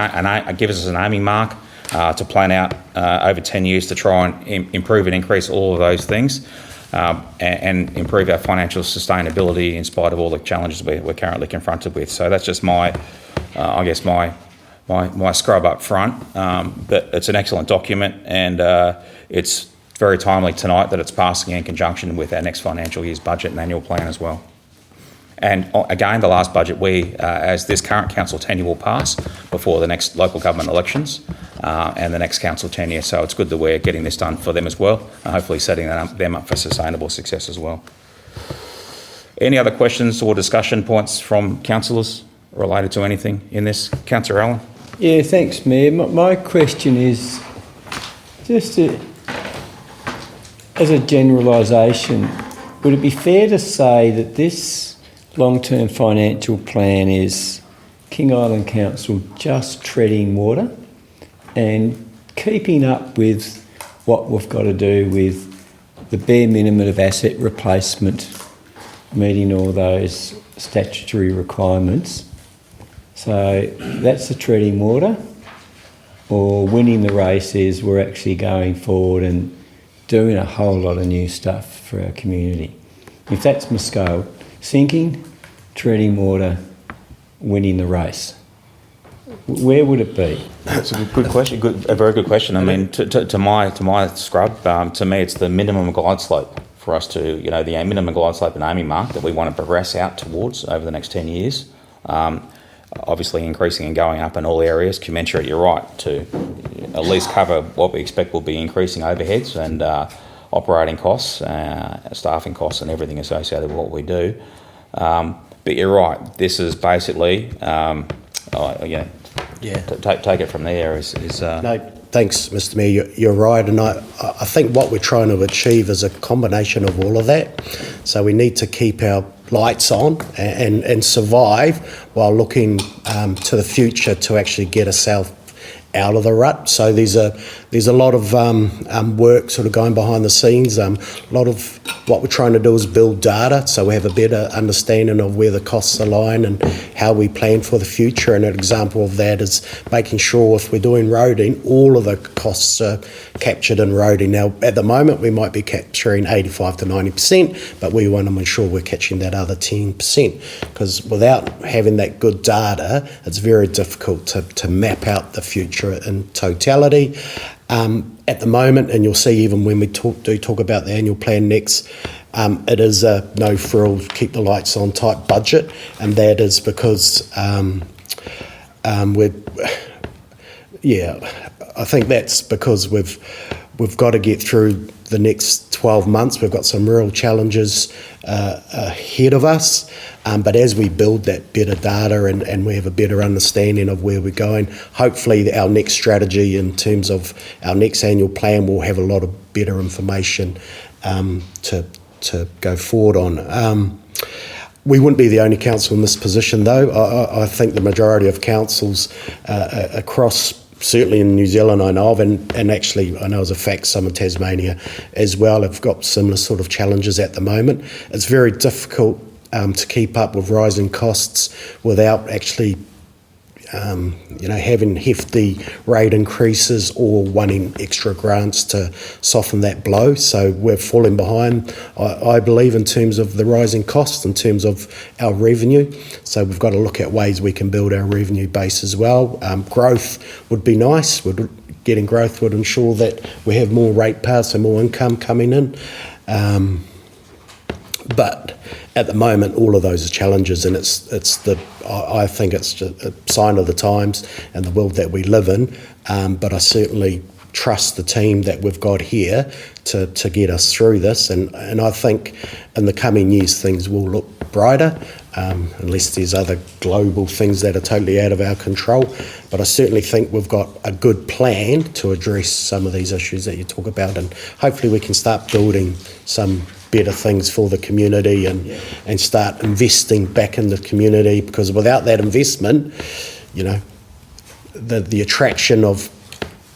gives us an aiming mark to plan out over 10 years to try and improve and increase all of those things. And improve our financial sustainability in spite of all the challenges we're currently confronted with. So that's just my scrub up front. But it's an excellent document, and it's very timely tonight that it's passing in conjunction with our next financial year's budget and annual plan as well. And again, the last budget as this current council tenure will pass before the next local government elections and the next council tenure. So it's good that we're getting this done for them as well, and hopefully setting them up for sustainable success as well. Any other questions or discussion points from councillors related to anything in this? Councillor Allen? Yeah, thanks, Mayor. My question is just as a generalisation, would it be fair to say that this long-term financial plan is King Island Council just treading water and keeping up with what we've got to do with the bare minimum of asset replacement, meeting all those statutory requirements? So that's the treading water, or winning the race is we're actually going forward and doing a whole lot of new stuff for our community. If that's my scale, sinking, treading water, winning the race, where would it be? That's a good question. A very good question. I mean, to my scrub, to me, it's the minimum glide slope for us to, the minimum glide slope and aiming mark that we want to progress out towards over the next 10 years. Obviously, increasing and going up in all areas, commensurate, you're right, to at least cover what we expect will be increasing overheads and operating costs, staffing costs, and everything associated with what we do. But you're right. This is basically, take it from there. No, thanks, Mr. Mayor. You're right, and I think what we're trying to achieve is a combination of all of that. So we need to keep our lights on and survive while looking to the future to actually get ourselves out of the rut. So there's a lot of work sort of going behind the scenes. A lot of what we're trying to do is build data, so we have a better understanding of where the costs align and how we plan for the future. And an example of that is making sure if we're doing roading, all of the costs are captured in roading. Now, at the moment, we might be capturing 85 to 90%, but we want to make sure we're catching that other 10%, because without having that good data, it's very difficult to map out the future in totality. At the moment, and you'll see even when we talk about the annual plan next, it is a no frills, keep the lights on type budget, and that is because I think that's because we've got to get through the next 12 months. We've got some real challenges ahead of us, but as we build that better data and we have a better understanding of where we're going, hopefully our next strategy in terms of our next annual plan will have a lot of better information to go forward on. We wouldn't be the only council in this position, though. I think the majority of councils across, certainly in New Zealand I know of, and actually I know as a fact some in Tasmania as well, have got similar sort of challenges at the moment. It's very difficult to keep up with rising costs without actually having hefty rate increases or wanting extra grants to soften that blow. So we're falling behind, I believe, in terms of the rising costs, in terms of our revenue. So we've got to look at ways we can build our revenue base as well. Growth would be nice. Getting growth would ensure that we have more ratepayers, so more income coming in. But at the moment, all of those are challenges, and I think it's just a sign of the times and the world that we live in. But I certainly trust the team that we've got here to get us through this, and I think in the coming years things will look brighter, unless there's other global things that are totally out of our control. But I certainly think we've got a good plan to address some of these issues that you talk about, and hopefully we can start building some better things for the community and start investing back in the community, because without that investment, you know, the attraction of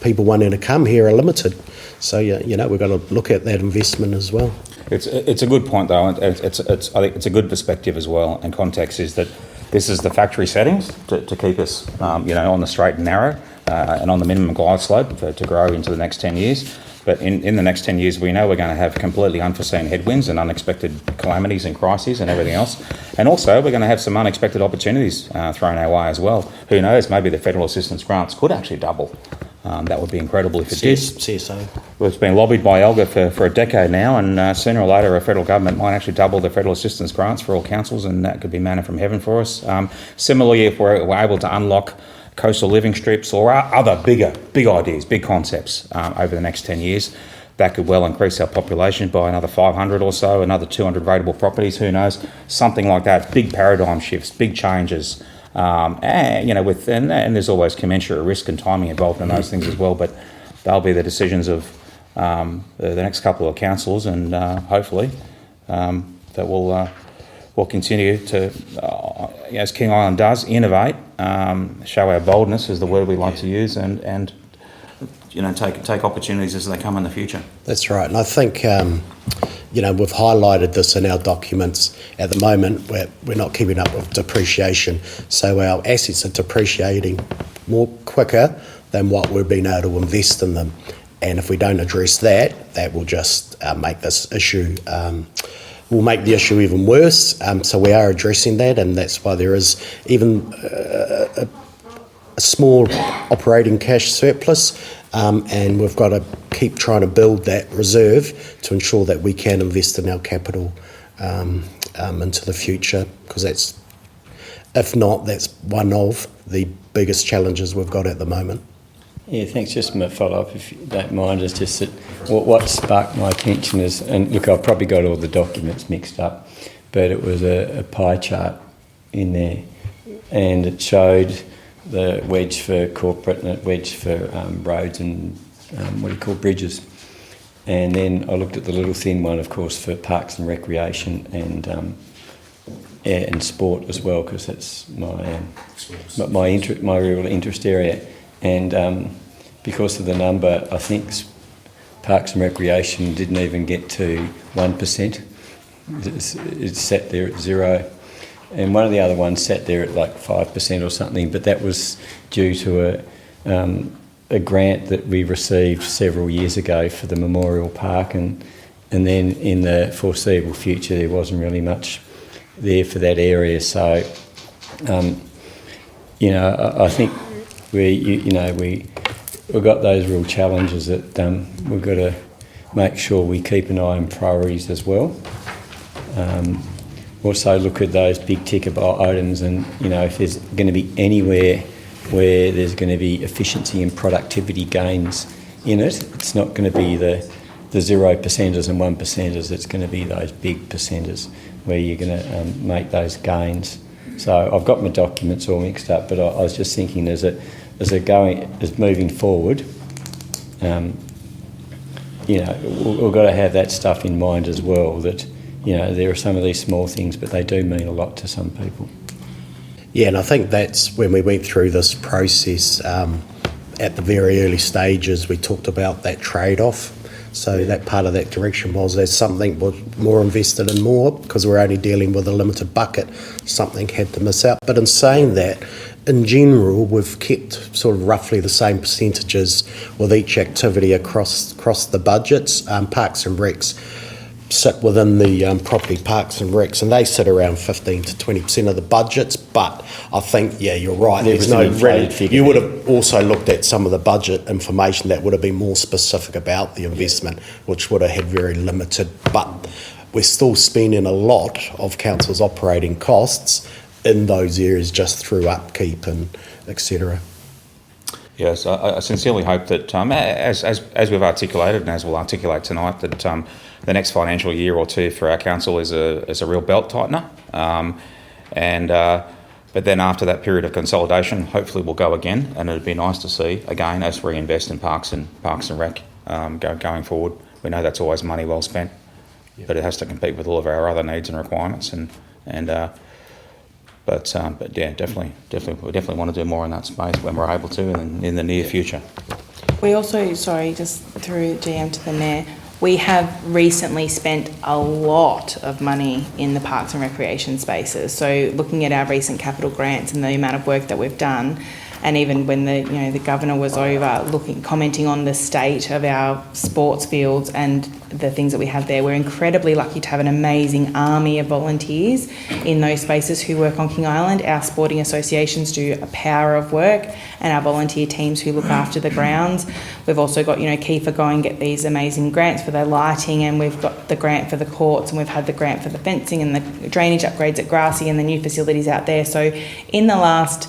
people wanting to come here are limited. So, you know, we've got to look at that investment as well. It's a good point, though, and I think it's a good perspective as well, and context is that this is the factory settings to keep us, you know, on the straight and narrow and on the minimum glide slope to grow into the next 10 years. But in the next 10 years, we know we're going to have completely unforeseen headwinds and unexpected calamities and crises and everything else. And also, we're going to have some unexpected opportunities thrown our way as well. Who knows, maybe the federal assistance grants could actually double. That would be incredible if it did. CSA. Well, it's been lobbied by Elga for a decade now, and sooner or later, a federal government might actually double the federal assistance grants for all councils, and that could be manna from heaven for us. Similarly, if we're able to unlock coastal living strips or other big ideas, big concepts over the next 10 years, that could well increase our population by another 500 or so, another 200 rateable properties, who knows, something like that. Big paradigm shifts, big changes, and, you know, and there's always commensurate risk and timing involved in those things as well, but they'll be the decisions of the next couple of councils, and hopefully that we'll continue to, as King Island does, innovate, show our boldness is the word we like to use, and you know, take opportunities as they come in the future. That's right, and I think you know, we've highlighted this in our documents. At the moment, we're not keeping up with depreciation, so our assets are depreciating more quicker than what we've been able to invest in them. And if we don't address that, that will just make this issue. Will make the issue even worse. So we are addressing that, and that's why there is even a small operating cash surplus, and we've got to keep trying to build that reserve to ensure that we can invest in our capital into the future, because that's, if not, that's one of the biggest challenges we've got at the moment. Yeah, thanks. Just my follow-up, if you don't mind, is just that what sparked my attention is, and look, I've probably got all the documents mixed up, but it was a pie chart in there, and it showed the wedge for corporate and a wedge for roads and bridges. And then I looked at the little thin one, of course, for parks and recreation and sport as well, because that's my real interest area. And because of the number, I think Parks and Recreation didn't even get to 1%. It sat there at 0. And one of the other ones sat there at like 5% or something, but that was due to a grant that we received several years ago for the Memorial Park, and then in the foreseeable future there wasn't really much there for that area. So, you know, I think we've got those real challenges that we've got to make sure we keep an eye on priorities as well. Also look at those big ticket items, and, you know, if there's going to be anywhere where there's going to be efficiency and productivity gains in it, it's not going to be the 0%ers and 1%ers, it's going to be those big percenters where you're going to make those gains. So I've got my documents all mixed up, but I was just thinking as moving forward, you know, we've got to have that stuff in mind as well, that, you know, there are some of these small things, but they do mean a lot to some people. Yeah, and I think that's when we went through this process at the very early stages, we talked about that trade-off. So that part of that direction was there's something was more invested in more, because we're only dealing with a limited bucket. Something had to miss out. But in saying that, in general, we've kept sort of roughly the same percentages with each activity across the budgets. Parks and Recs sit within the property parks and recs, and they sit around 15 to 20% of the budgets. But I think, yeah, you're right. There's no figure. You would have also looked at some of the budget information that would have been more specific about the investment, which would have had very limited. But we're still spending a lot of council's operating costs in those areas just through upkeep and etc. Yes, I sincerely hope that, as we've articulated and as we'll articulate tonight, that the next financial year or two for our council is a real belt tightener, but then after that period of consolidation, hopefully we'll go again, and it'd be nice to see again us reinvest in Parks and Rec going forward. We know that's always money well spent, but it has to compete with all of our other needs and requirements, But yeah, definitely, we definitely want to do more in that space when we're able to in the near future. We also, sorry, just through GM to the Mayor, we have recently spent a lot of money in the parks and recreation spaces. So looking at our recent capital grants and the amount of work that we've done, and even when the governor was over commenting on the state of our sports fields and the things that we have there, we're incredibly lucky to have an amazing army of volunteers in those spaces who work on King Island. Our sporting associations do a power of work, and our volunteer teams who look after the grounds. We've also got Kiefer go and get these amazing grants for their lighting, and we've got the grant for the courts, and we've had the grant for the fencing and the drainage upgrades at Grassy and the new facilities out there. So in the last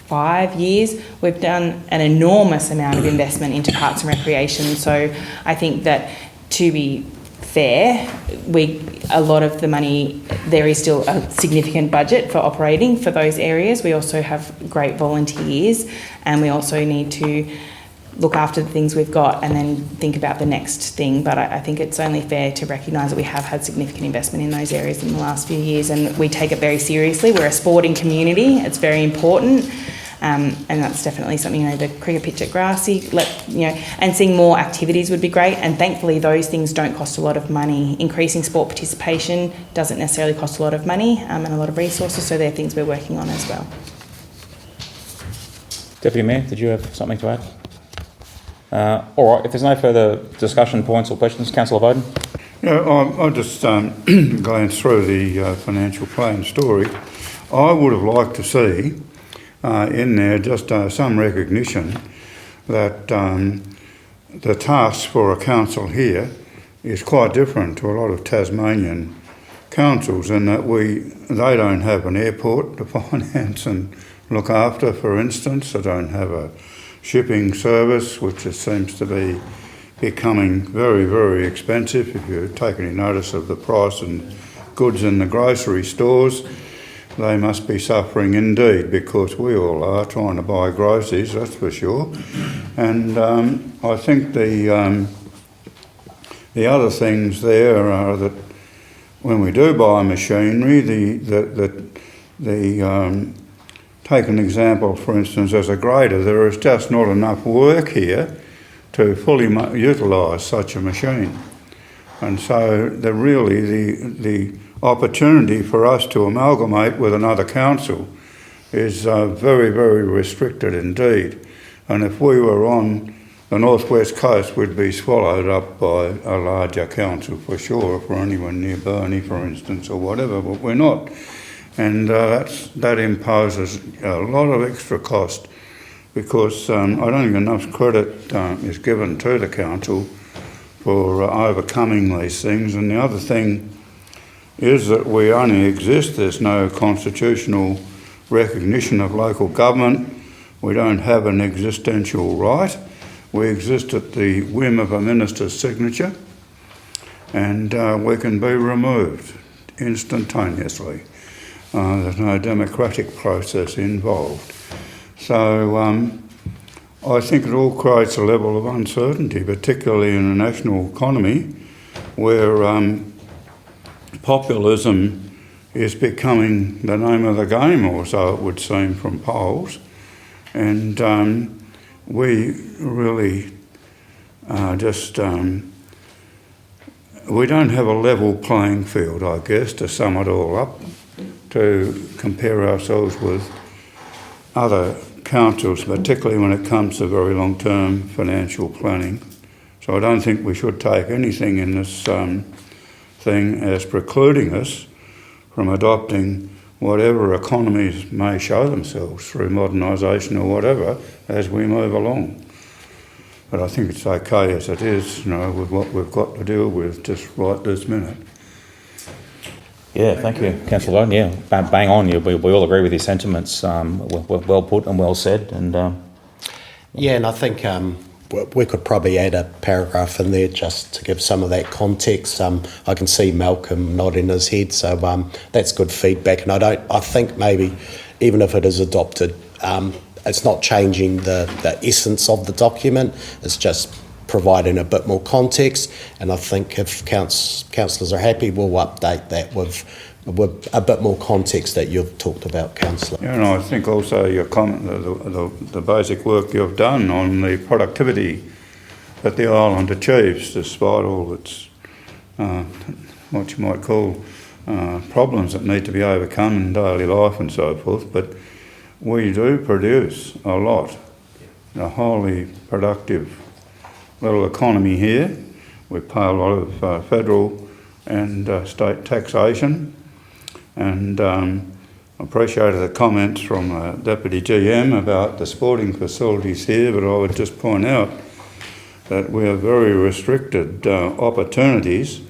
5 years, we've done an enormous amount of investment into parks and recreation. So I think that, to be fair, a lot of the money, there is still a significant budget for operating for those areas. We also have great volunteers, and we also need to look after the things we've got and then think about the next thing. But I think it's only fair to recognise that we have had significant investment in those areas in the last few years, and we take it very seriously. We're a sporting community. It's very important. And that's definitely something, the cricket pitch at Grassy, and seeing more activities would be great. And thankfully, those things don't cost a lot of money. Increasing sport participation doesn't necessarily cost a lot of money and a lot of resources, so they're things we're working on as well. Deputy Mayor, did you have something to add? All right, if there's no further discussion points or questions, Councillor Bowden. Yeah, I just glanced through the financial plan story. I would have liked to see in there just some recognition that the task for a council here is quite different to a lot of Tasmanian councils, in that they don't have an airport to finance and look after, for instance. They don't have a shipping service, which it seems to be becoming very, very expensive if you take any notice of the price and goods in the grocery stores. They must be suffering indeed, because we all are trying to buy groceries, that's for sure. And I think the other things there are that when we do buy machinery, take an example, for instance, as a grader, there is just not enough work here to fully utilise such a machine. And so the opportunity for us to amalgamate with another council is very, very restricted indeed. And if we were on the northwest coast, we'd be swallowed up by a larger council for sure, if we're anywhere near Burnie, for instance, or whatever, but we're not. And that imposes a lot of extra cost, because I don't think enough credit is given to the council for overcoming these things. And the other thing is that we only exist, there's no constitutional recognition of local government. We don't have an existential right. We exist at the whim of a minister's signature, and we can be removed instantaneously. There's no democratic process involved. So I think it all creates a level of uncertainty, particularly in a national economy where populism is becoming the name of the game, or so it would seem from polls. And we really we don't have a level playing field, I guess, to sum it all up, to compare ourselves with other councils, particularly when it comes to very long-term financial planning. So I don't think we should take anything in this thing as precluding us from adopting whatever economies may show themselves through modernisation or whatever as we move along. But I think it's okay as it is, with what we've got to deal with just right this minute. Yeah, thank you, Councillor Bowden. Yeah, bang on. We all agree with your sentiments. Well put and well said. And Yeah, and I think we could probably add a paragraph in there just to give some of that context. I can see Malcolm nodding his head, so that's good feedback. And I think maybe even if it is adopted, it's not changing the essence of the document. It's just providing a bit more context. And I think if councillors are happy, we'll update that with a bit more context that you've talked about, Councillor. Yeah, and I think also your comment, the basic work you've done on the productivity that the island achieves, despite all its what you might call problems that need to be overcome in daily life and so forth. But we do produce a lot, a highly productive little economy here. We pay a lot of federal and state taxation. And I appreciated the comments from Deputy GM about the sporting facilities here, but I would just point out that we have very restricted opportunities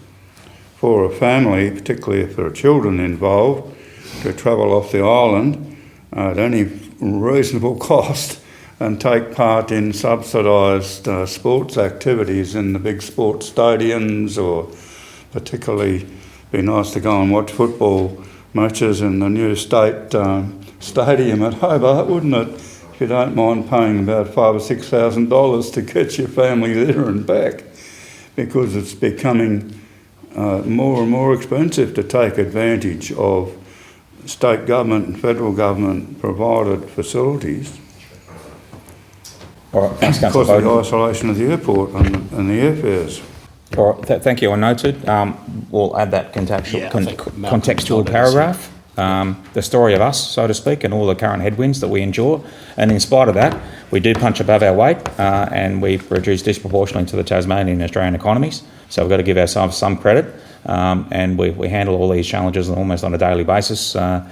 for a family, particularly if there are children involved, to travel off the island at any reasonable cost and take part in subsidised sports activities in the big sports stadiums, or particularly be nice to go and watch football matches in the new state stadium at Hobart, wouldn't it? If you don't mind paying about $5,000 or $6,000 to get your family there and back, because it's becoming more and more expensive to take advantage of state government and federal government provided facilities. all right, thanks, Because Councillor of the Bowden. isolation of the airport and the airfares. All right, thank you. I noted. We'll add that contextual paragraph. The story of us, so to speak, and all the current headwinds that we endure. And in spite of that, we do punch above our weight and we reduce disproportionately to the Tasmanian and Australian economies. So we've got to give ourselves some credit. And we handle all these challenges almost on a daily basis. So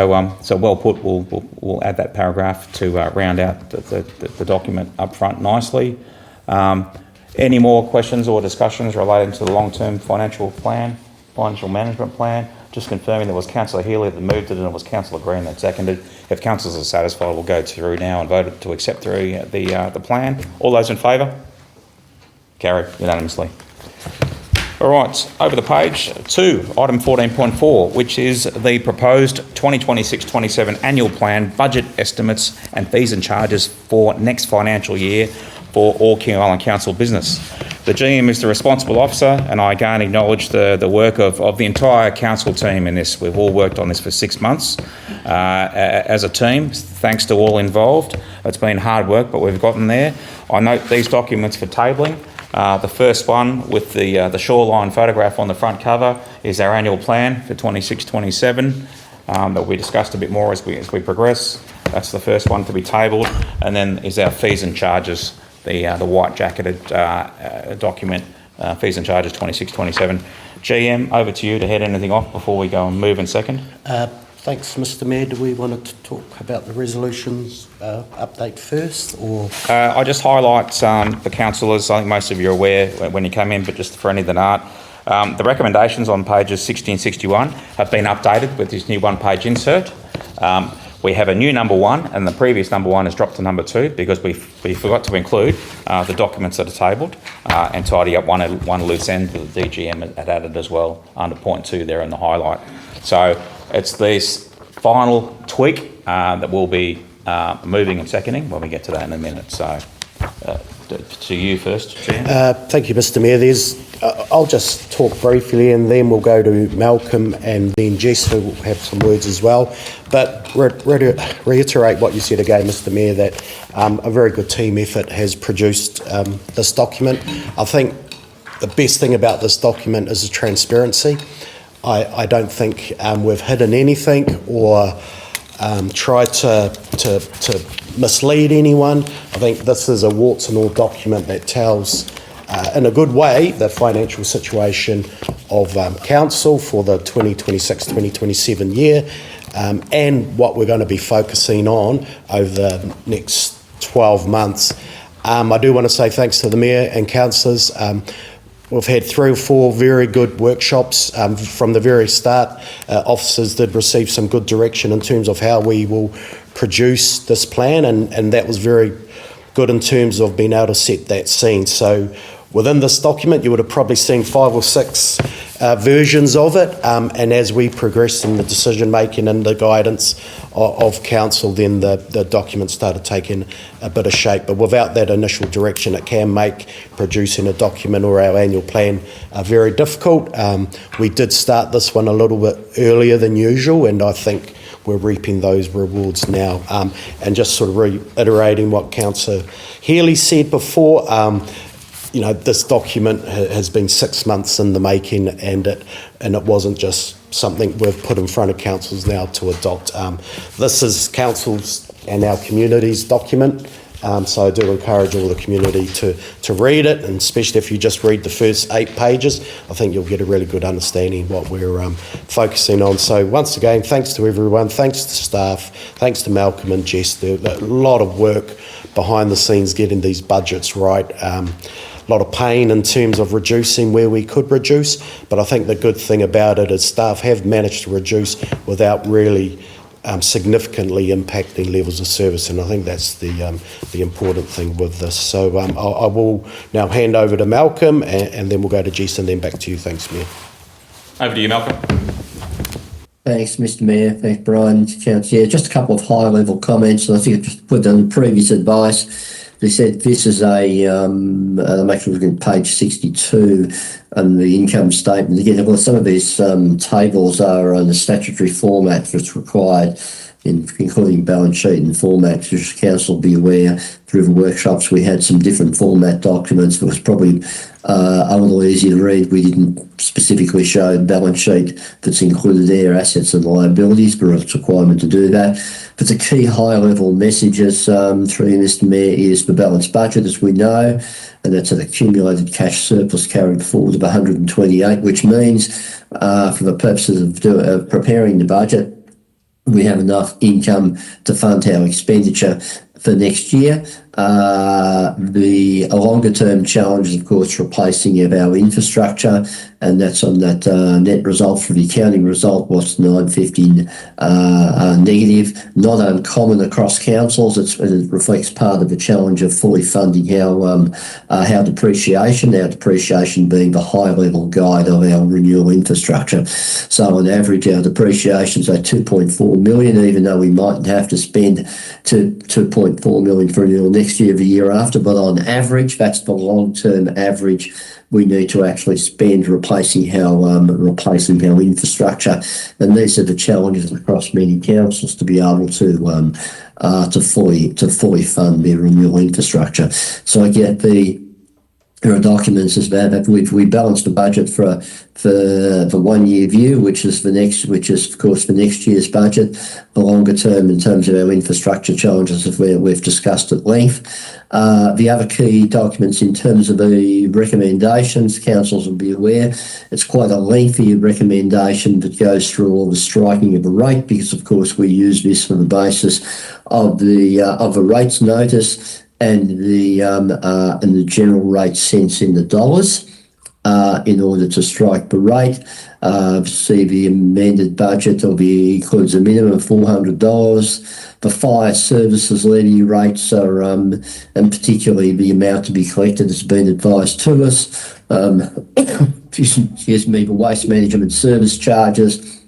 well put. We'll add that paragraph to round out the document up front nicely. Any more questions or discussions relating to the long-term financial management plan? Just confirming there was Councillor Healy that moved it and it was Councillor Green that seconded. If councillors are satisfied, we'll go through now and vote to accept through the plan. All those in favour? Carried unanimously. All right, over the page to item 14.4, which is the proposed 2026-27 annual plan, budget estimates and fees and charges for next financial year for all King Island Council business. The GM is the responsible officer, and I again acknowledge the work of the entire council team in this. We've all worked on this for 6 months as a team. Thanks to all involved. It's been hard work, but we've gotten there. I note these documents for tabling. The first one with the shoreline photograph on the front cover is our annual plan for 26-27 that we discussed a bit more as we progress. That's the first one to be tabled, and then is our fees and charges, the white jacketed document, fees and charges 26-27. GM, over to you to head anything off before we go and move in second. Thanks, Mr Mayor. Do we want to talk about the resolutions update first, or...? I just highlight the councillors, I think most of you are aware when you came in, but just for any that aren't, the recommendations on pages 60 and 61 have been updated with this new one-page insert. We have a new number 1, and the previous number 1 has dropped to number 2 because we forgot to include the documents that are tabled and tidy up one loose end that the DGM had added as well under point 2 there in the highlight. So it's this final tweak that we'll be moving and seconding when we get to that in a minute. So to you first, GM. Thank you, Mr Mayor. I'll just talk briefly and then we'll go to Malcolm and then Jess, who will have some words as well. But reiterate what you said again, Mr Mayor, that a very good team effort has produced this document. I think the best thing about this document is the transparency. I don't think we've hidden anything or tried to mislead anyone. I think this is a warts and all document that tells in a good way the financial situation of council for the 2026-2027 year and what we're going to be focusing on over the next 12 months. I do want to say thanks to the Mayor and councillors. We've had 3 or 4 very good workshops from the very start. Officers did receive some good direction in terms of how we will produce this plan, and that was very good in terms of being able to set that scene. So within this document, you would have probably seen 5 or 6 versions of it, and as we progressed in the decision making and the guidance of council, then the document started taking a bit of shape. But without that initial direction, it can make producing a document or our annual plan very difficult. We did start this one a little bit earlier than usual, and I think we're reaping those rewards now. And just sort of reiterating what Councillor Healy said before, you know, this document has been 6 months in the making, and it wasn't just something we've put in front of councils now to adopt. This is council's and our community's document, so I do encourage all the community to read it, and especially if you just read the first 8 pages, I think you'll get a really good understanding of what we're focusing on. So once again, thanks to everyone, thanks to staff, thanks to Malcolm and Jess. There's a lot of work behind the scenes getting these budgets right. A lot of pain in terms of reducing where we could reduce, but I think the good thing about it is staff have managed to reduce without really significantly impacting levels of service, and I think that's the important thing with this. So I will now hand over to Malcolm, and then we'll go to Jess, and then back to you. Thanks, Mayor. Over to you, Malcolm. Thanks, Mr. Mayor. Thanks, Brian. Councillor. Yeah, just a couple of high-level comments. I think I just put on previous advice. They said this is I'm actually looking at page 62 and the income statement. Again, well, some of these tables are on the statutory format that's required, including balance sheet and formats, which council will be aware. Through the workshops, we had some different format documents. It was probably a little easier to read. We didn't specifically show balance sheet that's included there, assets and liabilities, but it's a requirement to do that. But the key high-level messages through Mr. Mayor is the balanced budget, as we know, and that's an accumulated cash surplus carried forward of 128, which means for the purposes of preparing the budget, we have enough income to fund our expenditure for next year. The longer term challenge is, of course, replacing of our infrastructure, and that's on that net result for the accounting result was 950 negative. Not uncommon across councils. It reflects part of the challenge of fully funding our depreciation being the high level guide of our renewal infrastructure. So on average, our depreciation is at 2.4 million, even though we might have to spend 2.4 million for renewal next year, the year after, but on average, that's the long-term average we need to actually spend replacing our infrastructure, and these are the challenges across many councils to be able to fully fund their renewal infrastructure. So I get there are documents as that we balanced the budget for the 1 year view, which is of course the next year's budget. The longer term in terms of our infrastructure challenges, as we've discussed at length. The other key documents in terms of the recommendations, councils will be aware, it's quite a lengthy recommendation that goes through all the striking of the rate, because of course we use this for the basis of the rates notice and the general rate sense in the dollars in order to strike the rate. See the amended budget includes a minimum of $400. The fire services levy rates are, and particularly the amount to be collected has been advised to us. Excuse me, the waste management service charges,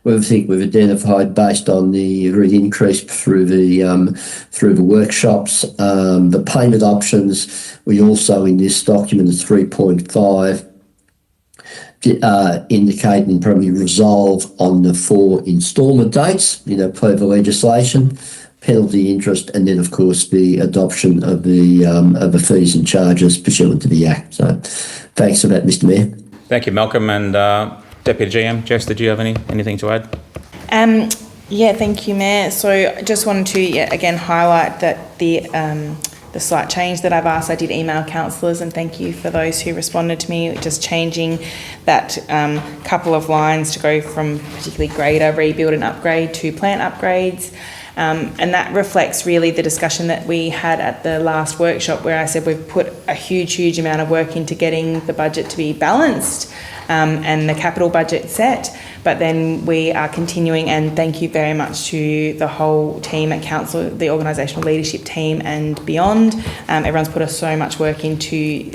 we think we've identified based on the increase through the workshops. The payment options, we also in this document is 3.5 indicate and probably resolve on the 4 instalment dates, per the legislation, penalty interest, and then of course the adoption of the fees and charges pursuant to the Act. So thanks for that, Mr. Mayor. Thank you, Malcolm. And Deputy GM, Jess, did you have anything to add? Yeah, thank you, Mayor. So I just wanted to again highlight that the slight change that I've asked. I did email councillors, and thank you for those who responded to me, just changing that couple of lines to go from particularly grader, rebuild and upgrade to plant upgrades. And that reflects really the discussion that we had at the last workshop, where I said we've put a huge amount of work into getting the budget to be balanced and the capital budget set. But then we are continuing, and thank you very much to the whole team at Council, the organisational leadership team and beyond. Everyone's put so much work into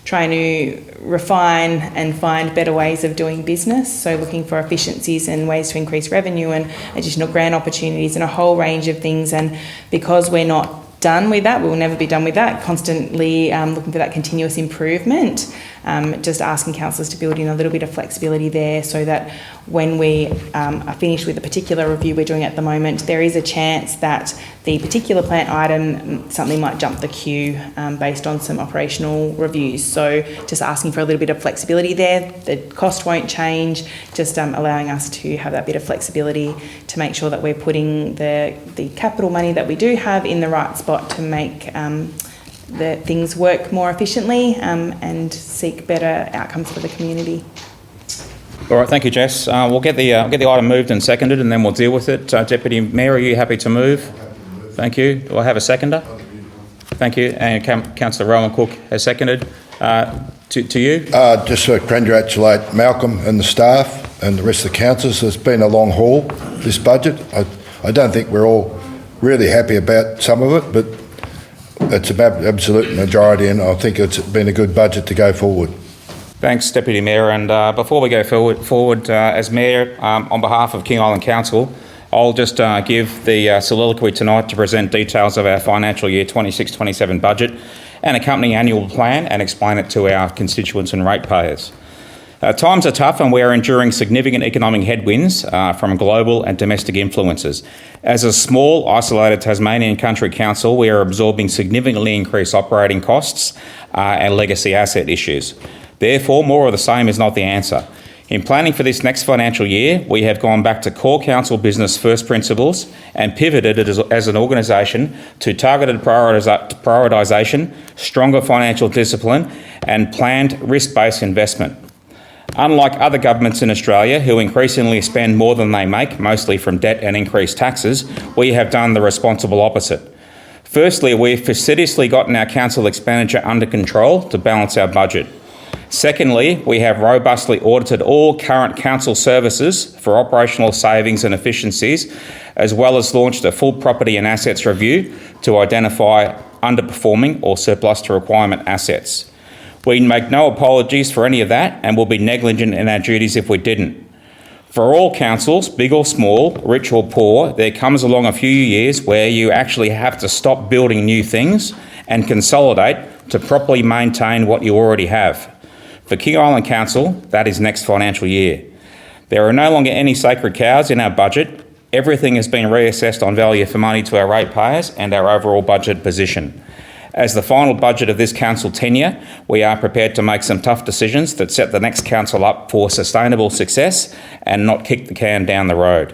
trying to refine and find better ways of doing business. So looking for efficiencies and ways to increase revenue and additional grant opportunities and a whole range of things. And because we're not done with that, we'll never be done with that, constantly looking for that continuous improvement, just asking councillors to build in a little bit of flexibility there, so that when we are finished with the particular review we're doing at the moment, there is a chance that the particular plant item, something might jump the queue based on some operational reviews. So just asking for a little bit of flexibility there. The cost won't change, just allowing us to have that bit of flexibility to make sure that we're putting the capital money that we do have in the right spot to make the things work more efficiently and seek better outcomes for the community. All right, thank you, Jess. We'll get the item moved and seconded, and then we'll deal with it. Deputy Mayor, are you happy to move? Thank you. Do I have a seconder? Thank you. And Councillor Rowan Cook has seconded. To you? Just to congratulate Malcolm and the staff and the rest of the councillors. It's been a long haul, this budget. I don't think we're all really happy about some of it, but it's about absolute majority, and I think it's been a good budget to go forward. Thanks, Deputy Mayor. And before we go forward as Mayor, on behalf of King Island Council, I'll just give the soliloquy tonight to present details of our financial year 26-27 budget and accompanying annual plan, and explain it to our constituents and ratepayers. Times are tough, and we are enduring significant economic headwinds from global and domestic influences. As a small, isolated Tasmanian country council, we are absorbing significantly increased operating costs and legacy asset issues. Therefore, more of the same is not the answer. In planning for this next financial year, we have gone back to core council business first principles and pivoted it as an organisation to targeted prioritisation, stronger financial discipline and planned risk-based investment. Unlike other governments in Australia who increasingly spend more than they make, mostly from debt and increased taxes, we have done the responsible opposite. Firstly, we've fastidiously gotten our council expenditure under control to balance our budget. Secondly, we have robustly audited all current council services for operational savings and efficiencies, as well as launched a full property and assets review to identify underperforming or surplus to requirement assets. We make no apologies for any of that, and will be negligent in our duties if we didn't. For all councils, big or small, rich or poor, there comes along a few years where you actually have to stop building new things and consolidate to properly maintain what you already have. For King Island Council, that is next financial year. There are no longer any sacred cows in our budget. Everything has been reassessed on value for money to our ratepayers and our overall budget position. As the final budget of this council tenure, we are prepared to make some tough decisions that set the next council up for sustainable success and not kick the can down the road.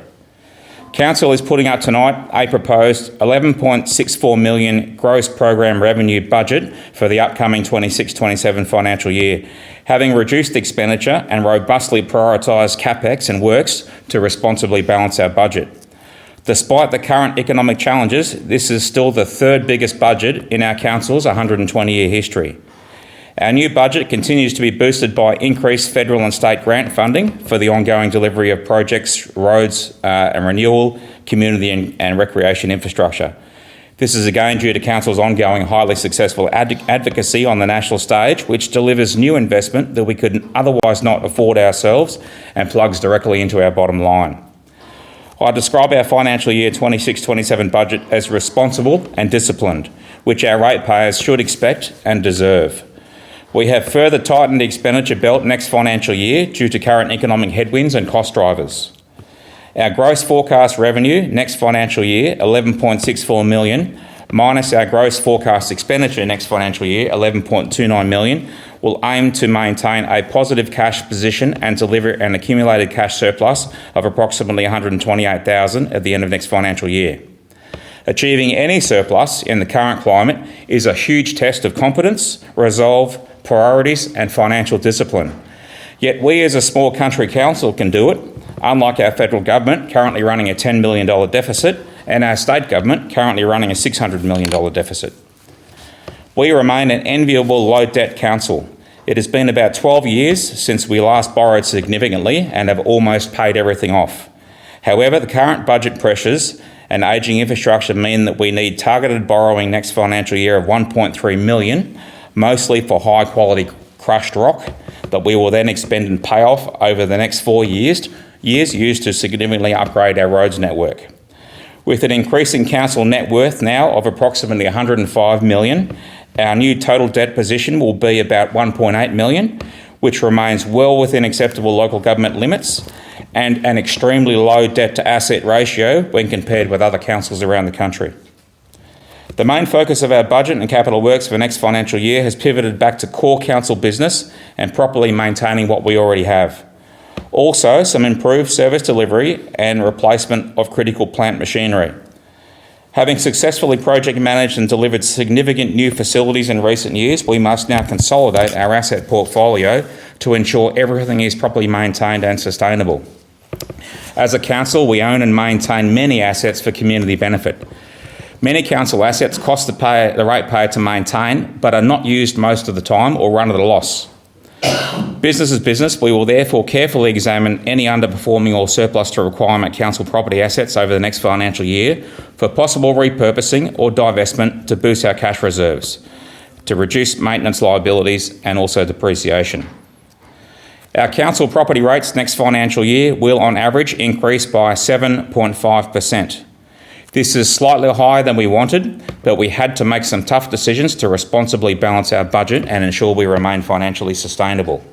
Council is putting up tonight a proposed $11.64 million gross program revenue budget for the upcoming 26-27 financial year, having reduced expenditure and robustly prioritised CapEx and works to responsibly balance our budget. Despite the current economic challenges, this is still the third biggest budget in our council's 120-year history. Our new budget continues to be boosted by increased federal and state grant funding for the ongoing delivery of projects, roads and renewal, community and recreation infrastructure. This is again due to Council's ongoing highly successful advocacy on the national stage, which delivers new investment that we could otherwise not afford ourselves and plugs directly into our bottom line. I describe our financial year 26-27 budget as responsible and disciplined, which our ratepayers should expect and deserve. We have further tightened the expenditure belt next financial year due to current economic headwinds and cost drivers. Our gross forecast revenue next financial year, $11.64 million, minus our gross forecast expenditure next financial year, $11.29 million, will aim to maintain a positive cash position and deliver an accumulated cash surplus of approximately $128,000 at the end of next financial year. Achieving any surplus in the current climate is a huge test of competence, resolve, priorities and financial discipline. Yet we as a small country council can do it, unlike our federal government currently running a $10 million deficit and our state government currently running a $600 million deficit. We remain an enviable low debt council. It has been about 12 years since we last borrowed significantly and have almost paid everything off. However, the current budget pressures and ageing infrastructure mean that we need targeted borrowing next financial year of $1.3 million, mostly for high quality crushed rock that we will then expend and pay off over the next 4 years used to significantly upgrade our roads network. With an increasing council net worth now of approximately $105 million, our new total debt position will be about $1.8 million, which remains well within acceptable local government limits and an extremely low debt to asset ratio when compared with other councils around the country. The main focus of our budget and capital works for next financial year has pivoted back to core council business and properly maintaining what we already have. Also, some improved service delivery and replacement of critical plant machinery. Having successfully project managed and delivered significant new facilities in recent years, we must now consolidate our asset portfolio to ensure everything is properly maintained and sustainable. As a council, we own and maintain many assets for community benefit. Many council assets cost the ratepayer to maintain, but are not used most of the time or run at a loss. Business is business. We will therefore carefully examine any underperforming or surplus to requirement council property assets over the next financial year for possible repurposing or divestment to boost our cash reserves, to reduce maintenance liabilities and also depreciation. Our council property rates next financial year will on average increase by 7.5%. This is slightly higher than we wanted, but we had to make some tough decisions to responsibly balance our budget and ensure we remain financially sustainable.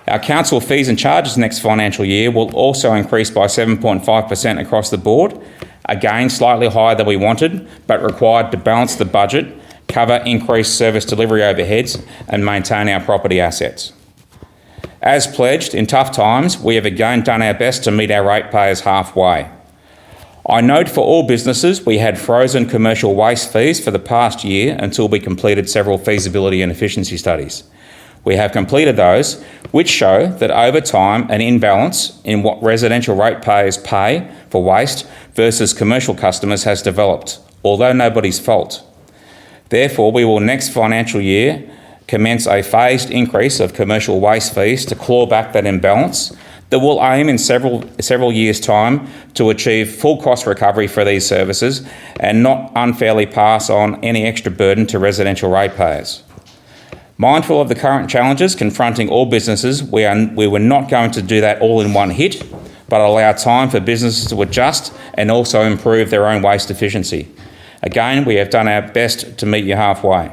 Our council fees and charges next financial year will also increase by 7.5% across the board, again slightly higher than we wanted, but required to balance the budget, cover increased service delivery overheads and maintain our property assets. As pledged, in tough times, we have again done our best to meet our ratepayers halfway. I note for all businesses we had frozen commercial waste fees for the past year until we completed several feasibility and efficiency studies. We have completed those, which show that over time an imbalance in what residential ratepayers pay for waste versus commercial customers has developed, although nobody's fault. Therefore, we will next financial year commence a phased increase of commercial waste fees to claw back that imbalance that will aim in several years' time to achieve full cost recovery for these services and not unfairly pass on any extra burden to residential ratepayers. Mindful of the current challenges confronting all businesses, we were not going to do that all in one hit, but allow time for businesses to adjust and also improve their own waste efficiency. Again, we have done our best to meet you halfway.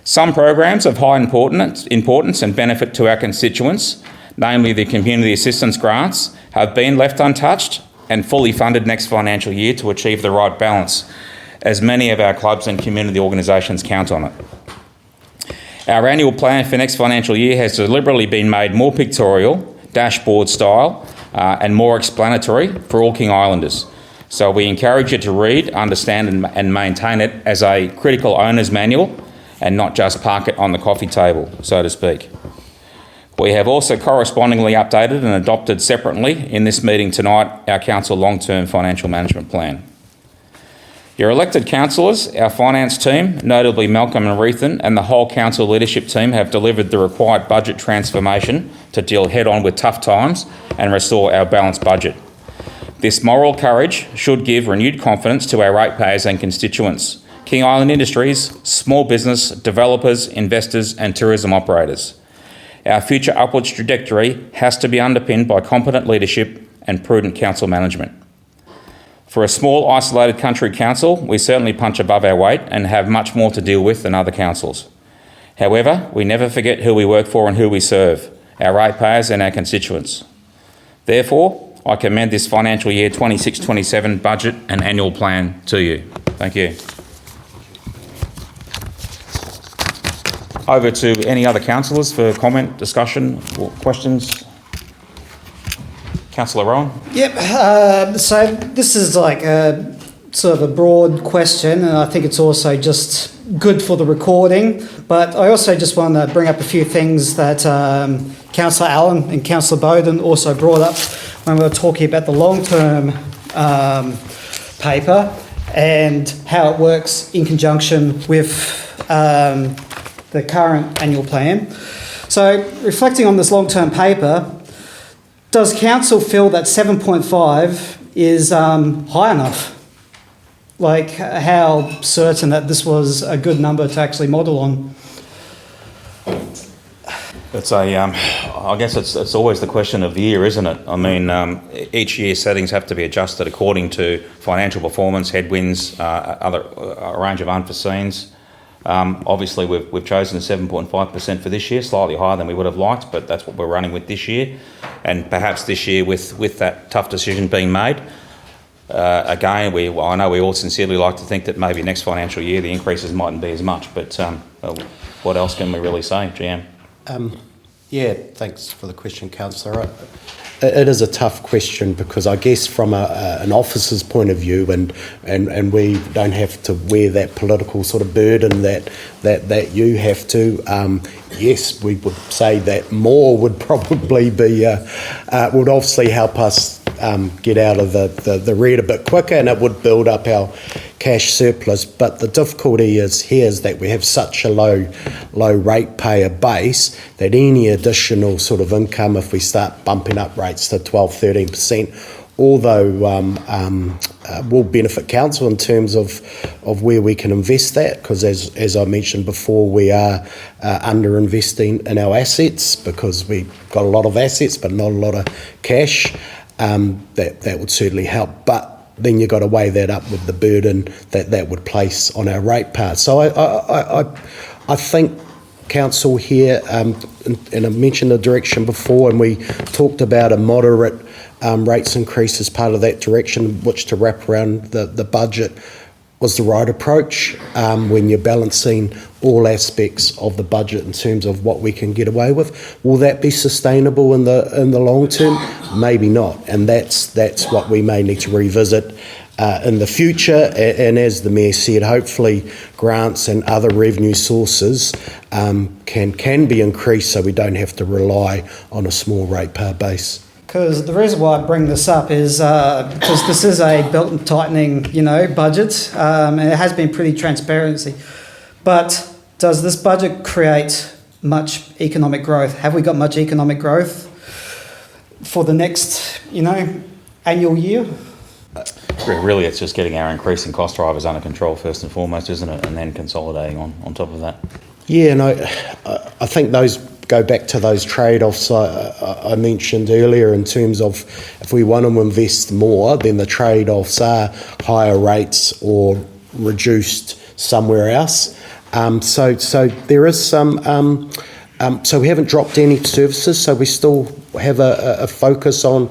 Some programs of high importance and benefit to our constituents, namely the community assistance grants, have been left untouched and fully funded next financial year to achieve the right balance, as many of our clubs and community organisations count on it. Our annual plan for next financial year has deliberately been made more pictorial, dashboard style, and more explanatory for all King Islanders. So we encourage you to read, understand and maintain it as a critical owner's manual and not just park it on the coffee table, so to speak. We have also correspondingly updated and adopted separately in this meeting tonight our council long-term financial management plan. Your elected councillors, our finance team, notably Malcolm and Rethan, and the whole council leadership team have delivered the required budget transformation to deal head-on with tough times and restore our balanced budget. This moral courage should give renewed confidence to our ratepayers and constituents, King Island industries, small business, developers, investors and tourism operators. Our future upwards trajectory has to be underpinned by competent leadership and prudent council management. For a small, isolated country council, we certainly punch above our weight and have much more to deal with than other councils. However, we never forget who we work for and who we serve, our ratepayers and our constituents. Therefore, I commend this financial year 26-27 budget and annual plan to you. Thank you. Over to any other councillors for comment, discussion or questions. Councillor Rowan. Yep, so this is like a sort of a broad question and I think it's also just good for the recording, but I also just want to bring up a few things that Councillor Allen and Councillor Bowden also brought up when we were talking about the long-term paper and how it works in conjunction with the current annual plan. So, reflecting on this long-term paper, does council feel that 7.5 is high enough? Like, how certain that this was a good number to actually model on? It's I guess it's always the question of the year, isn't it? I mean, each year settings have to be adjusted according to financial performance, headwinds, a range of unforeseens. Obviously, we've chosen 7.5% for this year, slightly higher than we would have liked, but that's what we're running with this year. And perhaps this year, with that tough decision being made, again, I know we all sincerely like to think that maybe next financial year the increases mightn't be as much, but what else can we really say, GM? Yeah, thanks for the question, Councillor. It is a tough question because I guess from an officer's point of view, and we don't have to wear that political sort of burden that you have to. Yes, we would say that more would probably be would obviously help us get out of the red a bit quicker, and it would build up our cash surplus. But the difficulty is that we have such a low ratepayer base that any additional sort of income, if we start bumping up rates to 12-13%, although will benefit council in terms of where we can invest that, because as I mentioned before, we are under investing in our assets because we've got a lot of assets but not a lot of cash. That would certainly help, but then you've got to weigh that up with the burden that would place on our ratepayer. So I think council here, and I mentioned the direction before, and we talked about a moderate rates increase as part of that direction, which to wrap around the budget was the right approach when you're balancing all aspects of the budget in terms of what we can get away with. Will that be sustainable in the long term? Maybe not, and that's what we may need to revisit in the future. And as the Mayor said, hopefully grants and other revenue sources can be increased so we don't have to rely on a small ratepayer base. Because the reason why I bring this up is because this is a belt and tightening, budget, and it has been pretty transparency. But does this budget create much economic growth? Have we got much economic growth for the next, annual year? Really, it's just getting our increasing cost drivers under control first and foremost, isn't it? And then consolidating on top of that. Yeah, and I think those go back to those trade-offs I mentioned earlier in terms of if we want to invest more, then the trade-offs are higher rates or reduced somewhere else. So there is some. So we haven't dropped any services, so we still have a focus on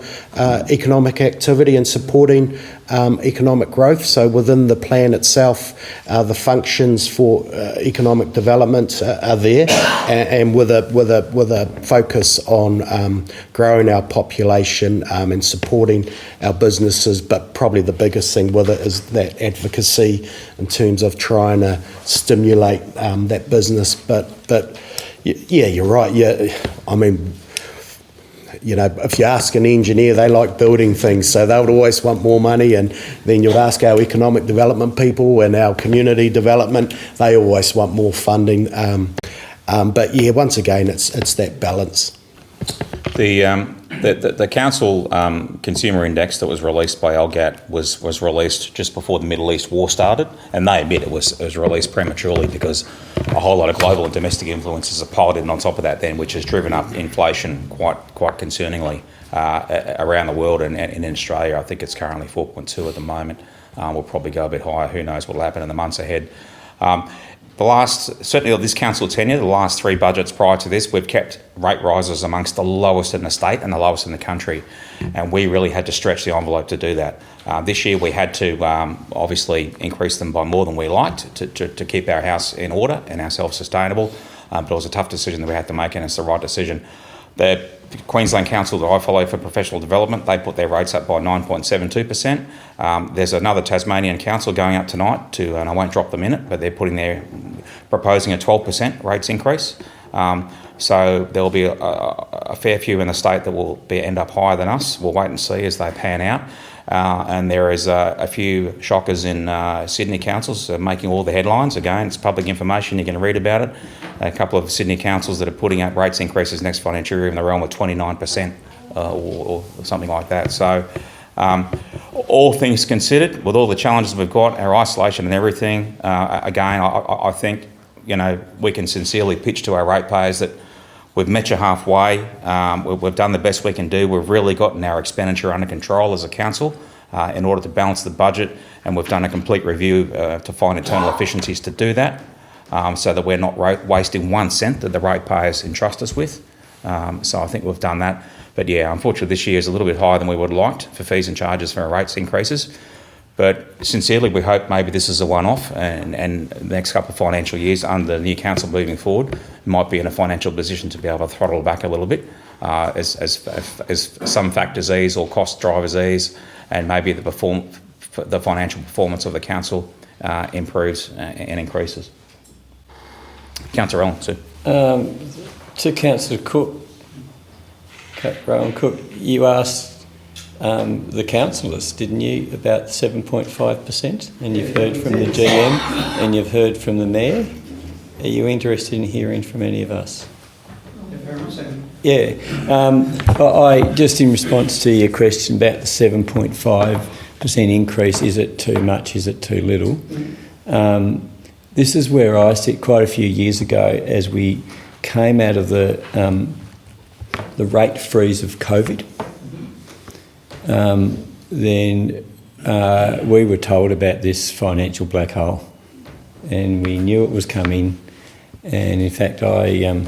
economic activity and supporting economic growth. So within the plan itself, the functions for economic development are there, and with a focus on growing our population and supporting our businesses. But probably the biggest thing with it is that advocacy in terms of trying to stimulate that business. But yeah, you're right. Yeah, I mean, if you ask an engineer, they like building things, so they would always want more money. And then you'd ask our economic development people and our community development, they always want more funding. But yeah, once again, it's that balance. The council consumer index that was released by LGAT was released just before the Middle East war started, and they admit it was released prematurely because a whole lot of global and domestic influences are piled in on top of that then, which has driven up inflation quite concerningly around the world and in Australia. I think it's currently 4.2 at the moment. We'll probably go a bit higher. Who knows what will happen in the months ahead. Certainly of this council tenure, the last three budgets prior to this, we've kept rate rises amongst the lowest in the state and the lowest in the country. And we really had to stretch the envelope to do that. This year we had to obviously increase them by more than we liked to keep our house in order and ourselves sustainable. But it was a tough decision that we had to make, and it's the right decision. The Queensland Council that I follow for professional development, they put their rates up by 9.72%. There's another Tasmanian council going up tonight and I won't drop them in it, but they're proposing a 12% rates increase. So there'll be a fair few in the state that will end up higher than us. We'll wait and see as they pan out. And there is a few shockers in Sydney councils making all the headlines. Again, it's public information, you can read about it. A couple of Sydney councils that are putting up rates increases next financial year in the realm of 29% or something like that. So all things considered, with all the challenges we've got, our isolation and everything, again, I think, we can sincerely pitch to our ratepayers that we've met you halfway. We've done the best we can do. We've really gotten our expenditure under control as a council in order to balance the budget, and we've done a complete review to find internal efficiencies to do that, so that we're not wasting 1 cent that the ratepayers entrust us with. So I think we've done that. But yeah, unfortunately this year is a little bit higher than we would have liked for fees and charges for our rates increases. But sincerely, we hope maybe this is a one-off, and the next couple of financial years under the new council moving forward might be in a financial position to be able to throttle back a little bit as some factors ease or cost drivers ease, and maybe the financial performance of the council improves and increases. Councillor Allen, Sue. To Councillor Cook, Rowan Cook, you asked the councillors, didn't you, about 7.5%? And you've heard from the GM and you've heard from the Mayor. Are you interested in hearing from any of us? Yeah. I just in response to your question about the 7.5% increase, is it too much, is it too little? This is where I sit quite a few years ago as we came out of the rate freeze of COVID. Then we were told about this financial black hole, and we knew it was coming. And in fact, I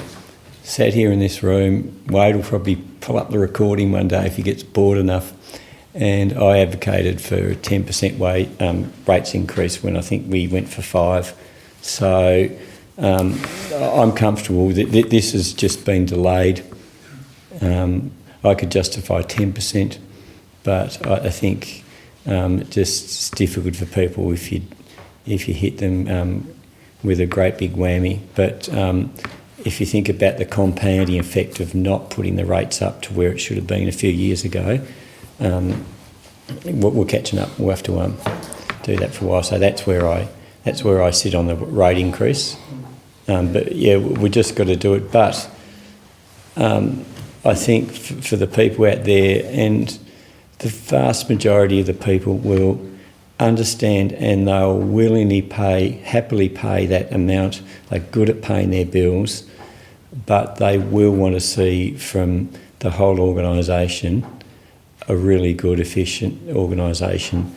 sat here in this room. Wade will probably pull up the recording one day if he gets bored enough. And I advocated for a 10% rates increase when I think we went for 5%. So I'm comfortable that this has just been delayed. I could justify 10%. But I think it's difficult for people if you hit them with a great big whammy. But if you think about the compounding effect of not putting the rates up to where it should have been a few years ago, we're catching up. We'll have to do that for a while. So that's where I sit on the rate increase. But yeah, we just got to do it. But I think for the people out there, and the vast majority of the people will understand and they'll willingly happily pay that amount. They're good at paying their bills, but they will want to see from the whole organisation a really good, efficient organisation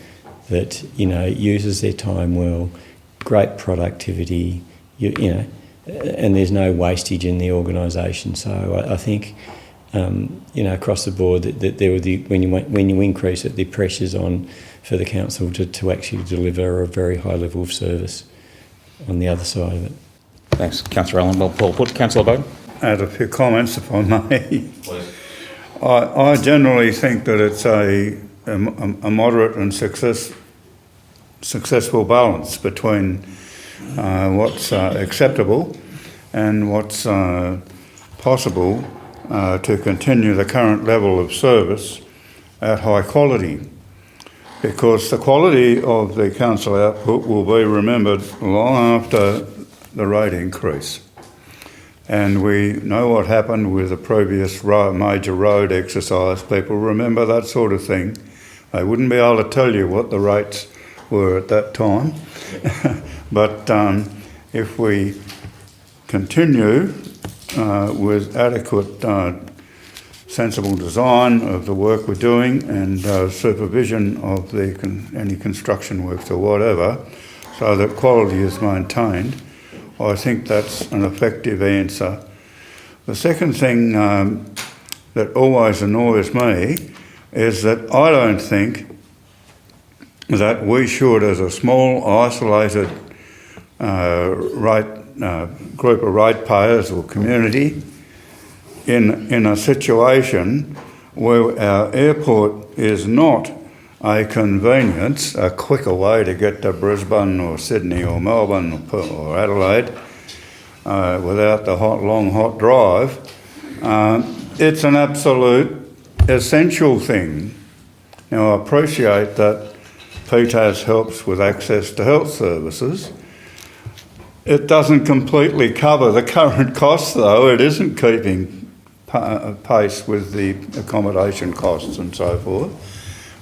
that, uses their time well, great productivity, and there's no wastage in the organisation. So I think across the board, that there would when you increase it, the pressures on for the council to actually deliver a very high level of service on the other side of it. Thanks, Councillor Allen. Well put. Councillor Bowden. Add a few comments, if I may. I generally think that it's a moderate and successful balance between what's acceptable and what's possible to continue the current level of service at high quality, because the quality of the council output will be remembered long after the rate increase. And we know what happened with the previous major road exercise. People remember that sort of thing. They wouldn't be able to tell you what the rates were at that time. But if we continue with adequate sensible design of the work we're doing and supervision of any construction works or whatever, so that quality is maintained, I think that's an effective answer. The second thing that always annoys me is that I don't think that we should, as a small, isolated group of ratepayers or community, in a situation where our airport is not a convenience, a quicker way to get to Brisbane or Sydney or Melbourne or Adelaide without the long hot drive. It's an absolute essential thing Now, I appreciate that PTAS helps with access to health services. It doesn't completely cover the current costs, though. It isn't keeping pace with the accommodation costs and so forth,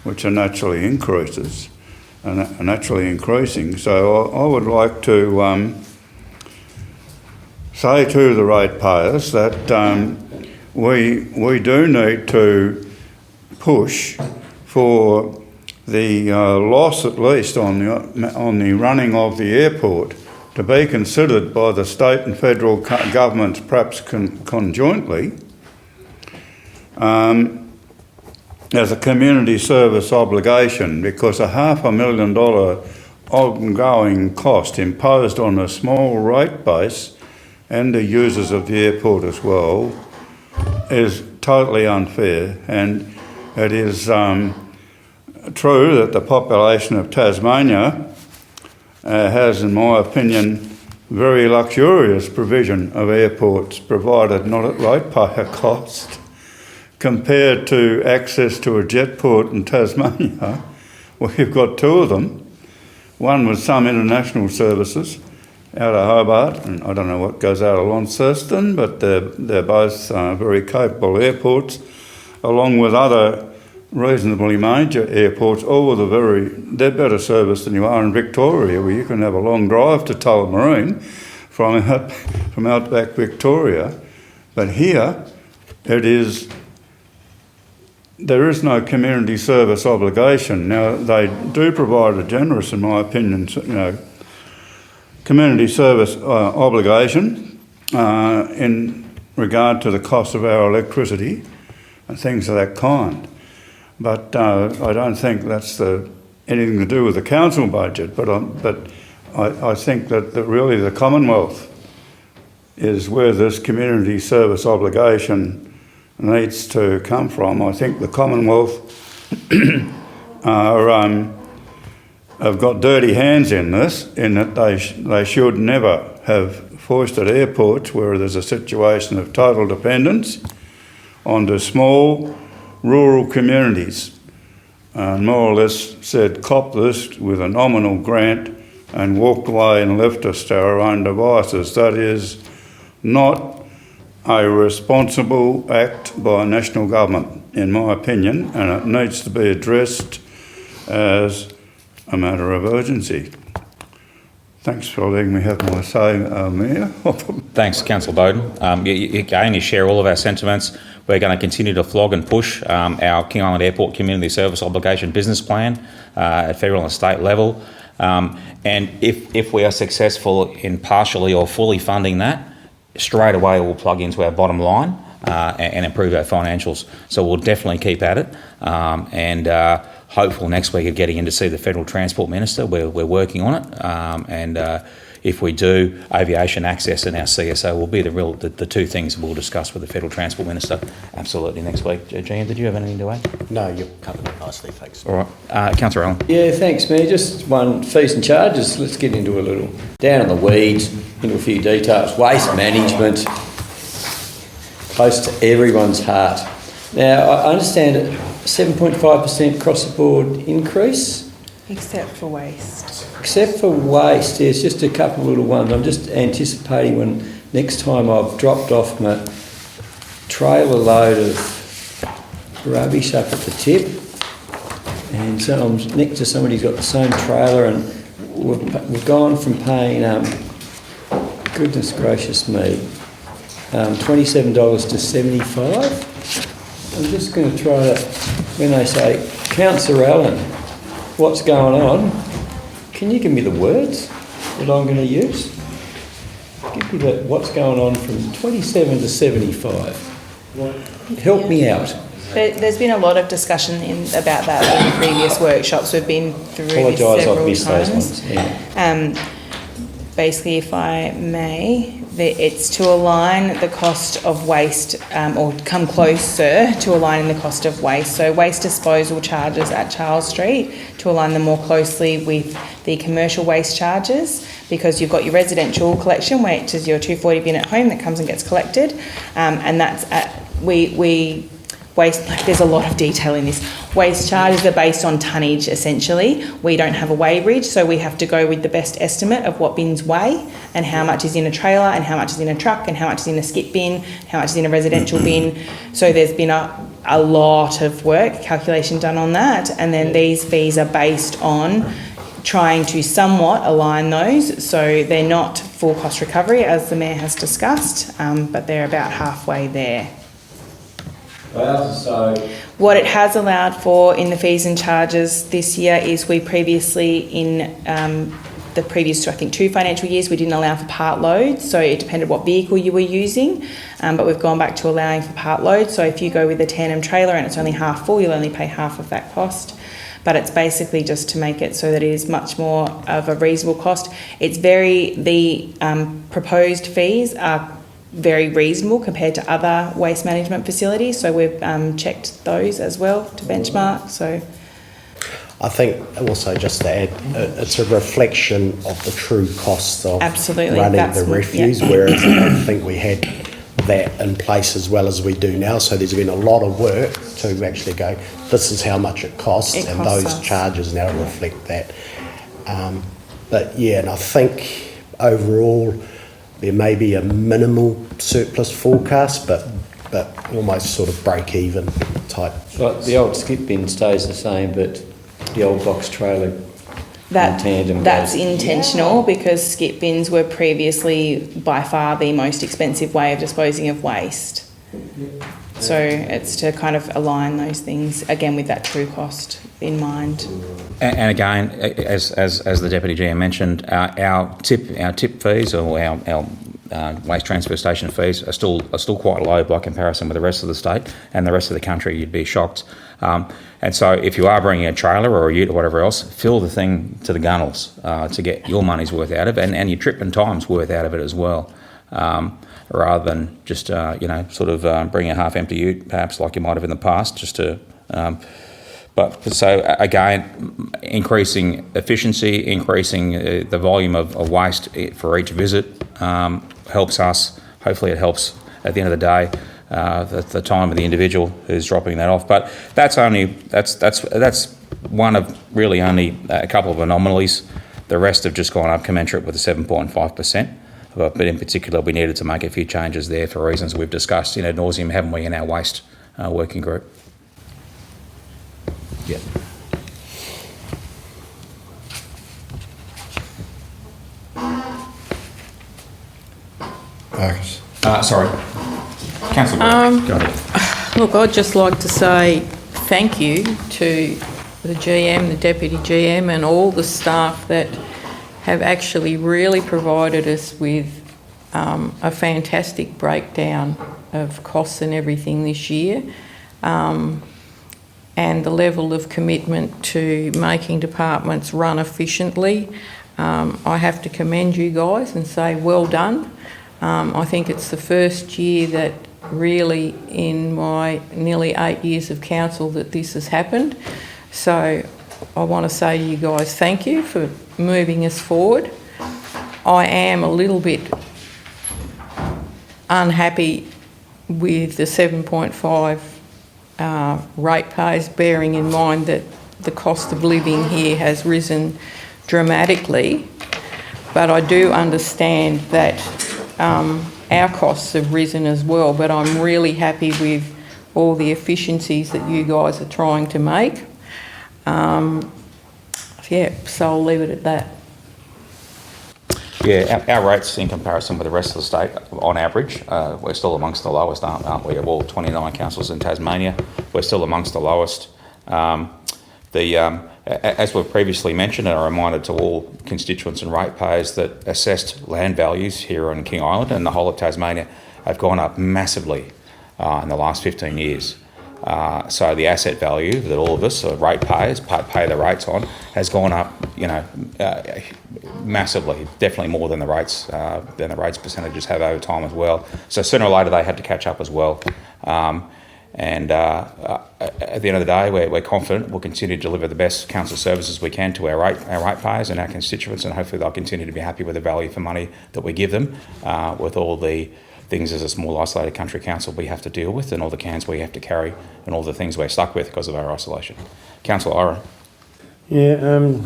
which are naturally increasing. So I would like to say to the ratepayers that we do need to push for the loss, at least on the running of the airport, to be considered by the state and federal governments, perhaps conjointly, as a community service obligation, because a $500,000 ongoing cost imposed on a small rate base and the users of the airport as well is totally unfair. And it is true that the population of Tasmania has, in my opinion, very luxurious provision of airports provided not at ratepayer cost, compared to access to a jet port in Tasmania. We've got two of them, one with some international services out of Hobart, and I don't know what goes out of Launceston, but they're both very capable airports, along with other reasonably major airports, all with they're better service than you are in Victoria, where you can have a long drive to Tullamarine from outback Victoria. But here, there is no community service obligation. Now, they do provide a generous, in my opinion, community service obligation in regard to the cost of our electricity and things of that kind. But I don't think that's anything to do with the council budget. But I think that really the Commonwealth is where this community service obligation needs to come from. I think the Commonwealth have got dirty hands in this, in that they should never have foisted airports where there's a situation of total dependence onto small rural communities, and more or less said, cop this with a nominal grant and walked away and left us to our own devices. That is not a responsible act by a national government, in my opinion, and it needs to be addressed as a matter of urgency. Thanks for letting me have my say, Mayor. Thanks, Councillor Bowden. You share all of our sentiments. We're going to continue to flog and push our King Island Airport Community Service Obligation Business Plan at federal and state level. And if we are successful in partially or fully funding that, straight away we'll plug into our bottom line and improve our financials. So we'll definitely keep at it. And hopeful next week of getting in to see the Federal Transport Minister. We're working on it. And if we do, aviation access and our CSO will be the two things we'll discuss with the Federal Transport Minister absolutely next week. Gian, did you have anything to add? No, you've covered it nicely, thanks. All right. Councillor Allen. Yeah, thanks, Mayor. Just one, fees and charges. Let's get into a little down in the weeds, into a few details. Waste management, close to everyone's heart. Now, I understand a 7.5% across the board increase. Except for waste. Except for waste, there's just a couple of little ones. I'm just anticipating when next time I've dropped off my trailer load of rubbish up at the tip, and so I'm next to somebody who's got the same trailer, and we've gone from paying, goodness gracious me, $27 to $75. I'm just going to try to, when they say, Councillor Allen, what's going on? Can you give me the words that I'm going to use? Give me what's going on from 27 to 75. Help me out. There's been a lot of discussion about that in previous workshops. We've been through this several I've missed times. those ones. Yeah. Basically, if I may, it's to align the cost of waste, or come closer to aligning the cost of waste. So waste disposal charges at Charles Street, to align them more closely with the commercial waste charges, because you've got your residential collection, which is your 240 bin at home that comes and gets collected, and that's at, waste, like there's a lot of detail in this. Waste charges are based on tonnage essentially. We don't have a weighbridge, so we have to go with the best estimate of what bins weigh and how much is in a trailer and how much is in a truck and how much is in a skip bin, how much is in a residential bin. So there's been a lot of work, calculation done on that, and then these fees are based on trying to somewhat align those, so they're not full cost recovery as the Mayor has discussed, but they're about halfway there. What it has allowed for in the fees and charges this year is we previously, in the previous, I think, 2 financial years, we didn't allow for part loads, so it depended what vehicle you were using, but we've gone back to allowing for part loads. So if you go with a tandem trailer and it's only half full, you'll only pay half of that cost. But it's basically just to make it so that it is much more of a reasonable cost. The proposed fees are very reasonable compared to other waste management facilities, so we've checked those as well to benchmark. So I think also just to add, it's a reflection of the true costs of running the refuse, whereas I don't think we had that in place as well as we do now. So there's been a lot of work to actually go, this is how much it costs, and those charges now reflect that. But yeah, and I think overall there may be a minimal surplus forecast, but almost sort of break even type. Like the old skip bin stays the same, but the old box trailer that's intentional, because skip bins were previously by far the most expensive way of disposing of waste. So it's to kind of align those things again with that true cost in mind. And again, as the Deputy GM mentioned, our tip fees, or our waste transfer station fees are still quite low by comparison with the rest of the state and the rest of the country. You'd be shocked. And so if you are bringing a trailer or a ute or whatever else, fill the thing to the gunnels to get your money's worth out of it, and your trip and time's worth out of it as well, rather than just bring a half-empty ute, perhaps like you might have in the past, just to. But so again, increasing efficiency, increasing the volume of waste for each visit helps us. Hopefully, it helps at the end of the day. The time of the individual who's dropping that off, but that's one of really only a couple of anomalies. The rest have just gone up commensurate with the 7.5%. But in particular, we needed to make a few changes there for reasons we've discussed ad nauseum, haven't we, in our waste working group? Yeah. Marcus. Sorry. Councillor. Look, I'd just like to say thank you to the GM, the Deputy GM, and all the staff that have actually really provided us with a fantastic breakdown of costs and everything this year, and the level of commitment to making departments run efficiently. I have to commend you guys and say well done. I think it's the first year that really in my nearly 8 years of council that this has happened. So I want to say to you guys thank you for moving us forward. I am a little bit unhappy with the 7.5 ratepayers, bearing in mind that the cost of living here has risen dramatically, but I do understand that our costs have risen as well, but I'm really happy with all the efficiencies that you guys are trying to make. So I'll leave it at that. Yeah, our rates in comparison with the rest of the state, on average, we're still amongst the lowest, aren't we? Of all 29 councils in Tasmania, we're still amongst the lowest. As we've previously mentioned, and I reminded to all constituents and ratepayers that assessed land values here on King Island and the whole of Tasmania have gone up massively in the last 15 years. So the asset value that all of us, ratepayers, pay the rates on, has gone up, massively. Definitely more than the rates percentages have over time as well. So sooner or later they had to catch up as well. And at the end of the day, we're confident we'll continue to deliver the best council services we can to our ratepayers and our constituents, and hopefully they'll continue to be happy with the value for money that we give them, with all the things as a small isolated country council we have to deal with, and all the cans we have to carry, and all the things we're stuck with because of our isolation. Councillor Ira. Yeah,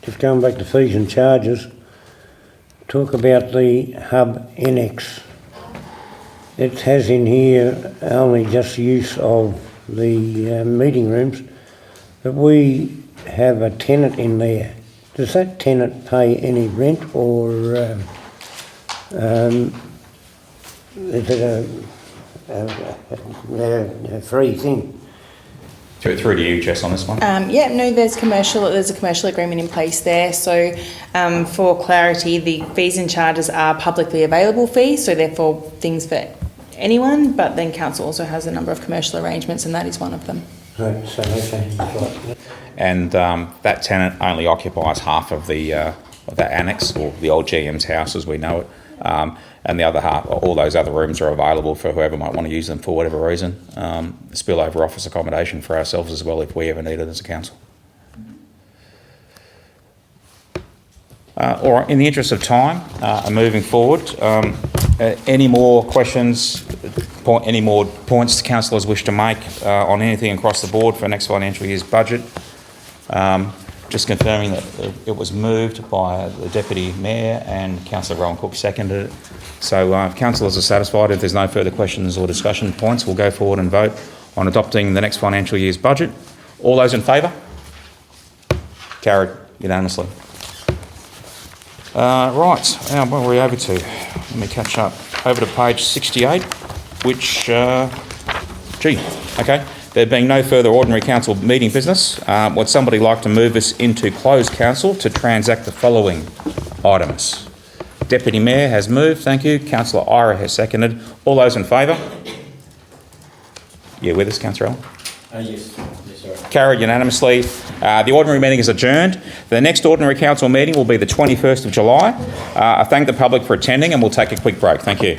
just going back to fees and charges, talk about the hub annex. It has in here only just use of the meeting rooms, but we have a tenant in there. Does that tenant pay any rent, or is it a free thing? Through to you, Jess, on this one. There's a commercial agreement in place there. So for clarity, the fees and charges are publicly available fees, so therefore things for anyone, but then council also has a number of commercial arrangements, and that is one of them. Right, so okay, right. And that tenant only occupies half of that annex, or the old GM's house as we know it. And the other half, all those other rooms are available for whoever might want to use them for whatever reason. Spillover office accommodation for ourselves as well if we ever need it as a council. All right, in the interest of time, moving forward, any more questions, any more points councillors wish to make on anything across the board for next financial year's budget? Just confirming that it was moved by the Deputy Mayor and Councillor Rowan Cook seconded it. So if councillors are satisfied, if there's no further questions or discussion points, we'll go forward and vote on adopting the next financial year's budget. All those in favour? Carried unanimously. Right, now what are we over to? Let me catch up. Over to page 68, which, okay. There being no further ordinary council meeting business, would somebody like to move us into closed council to transact the following items? Deputy Mayor has moved, thank you. Councillor Ira has seconded. All those in favour? You with us, Councillor Allen? Yes. Yes, sir. Carried unanimously. The ordinary meeting is adjourned. The next ordinary council meeting will be the 21st of July. I thank the public for attending, and we'll take a quick break. Thank you.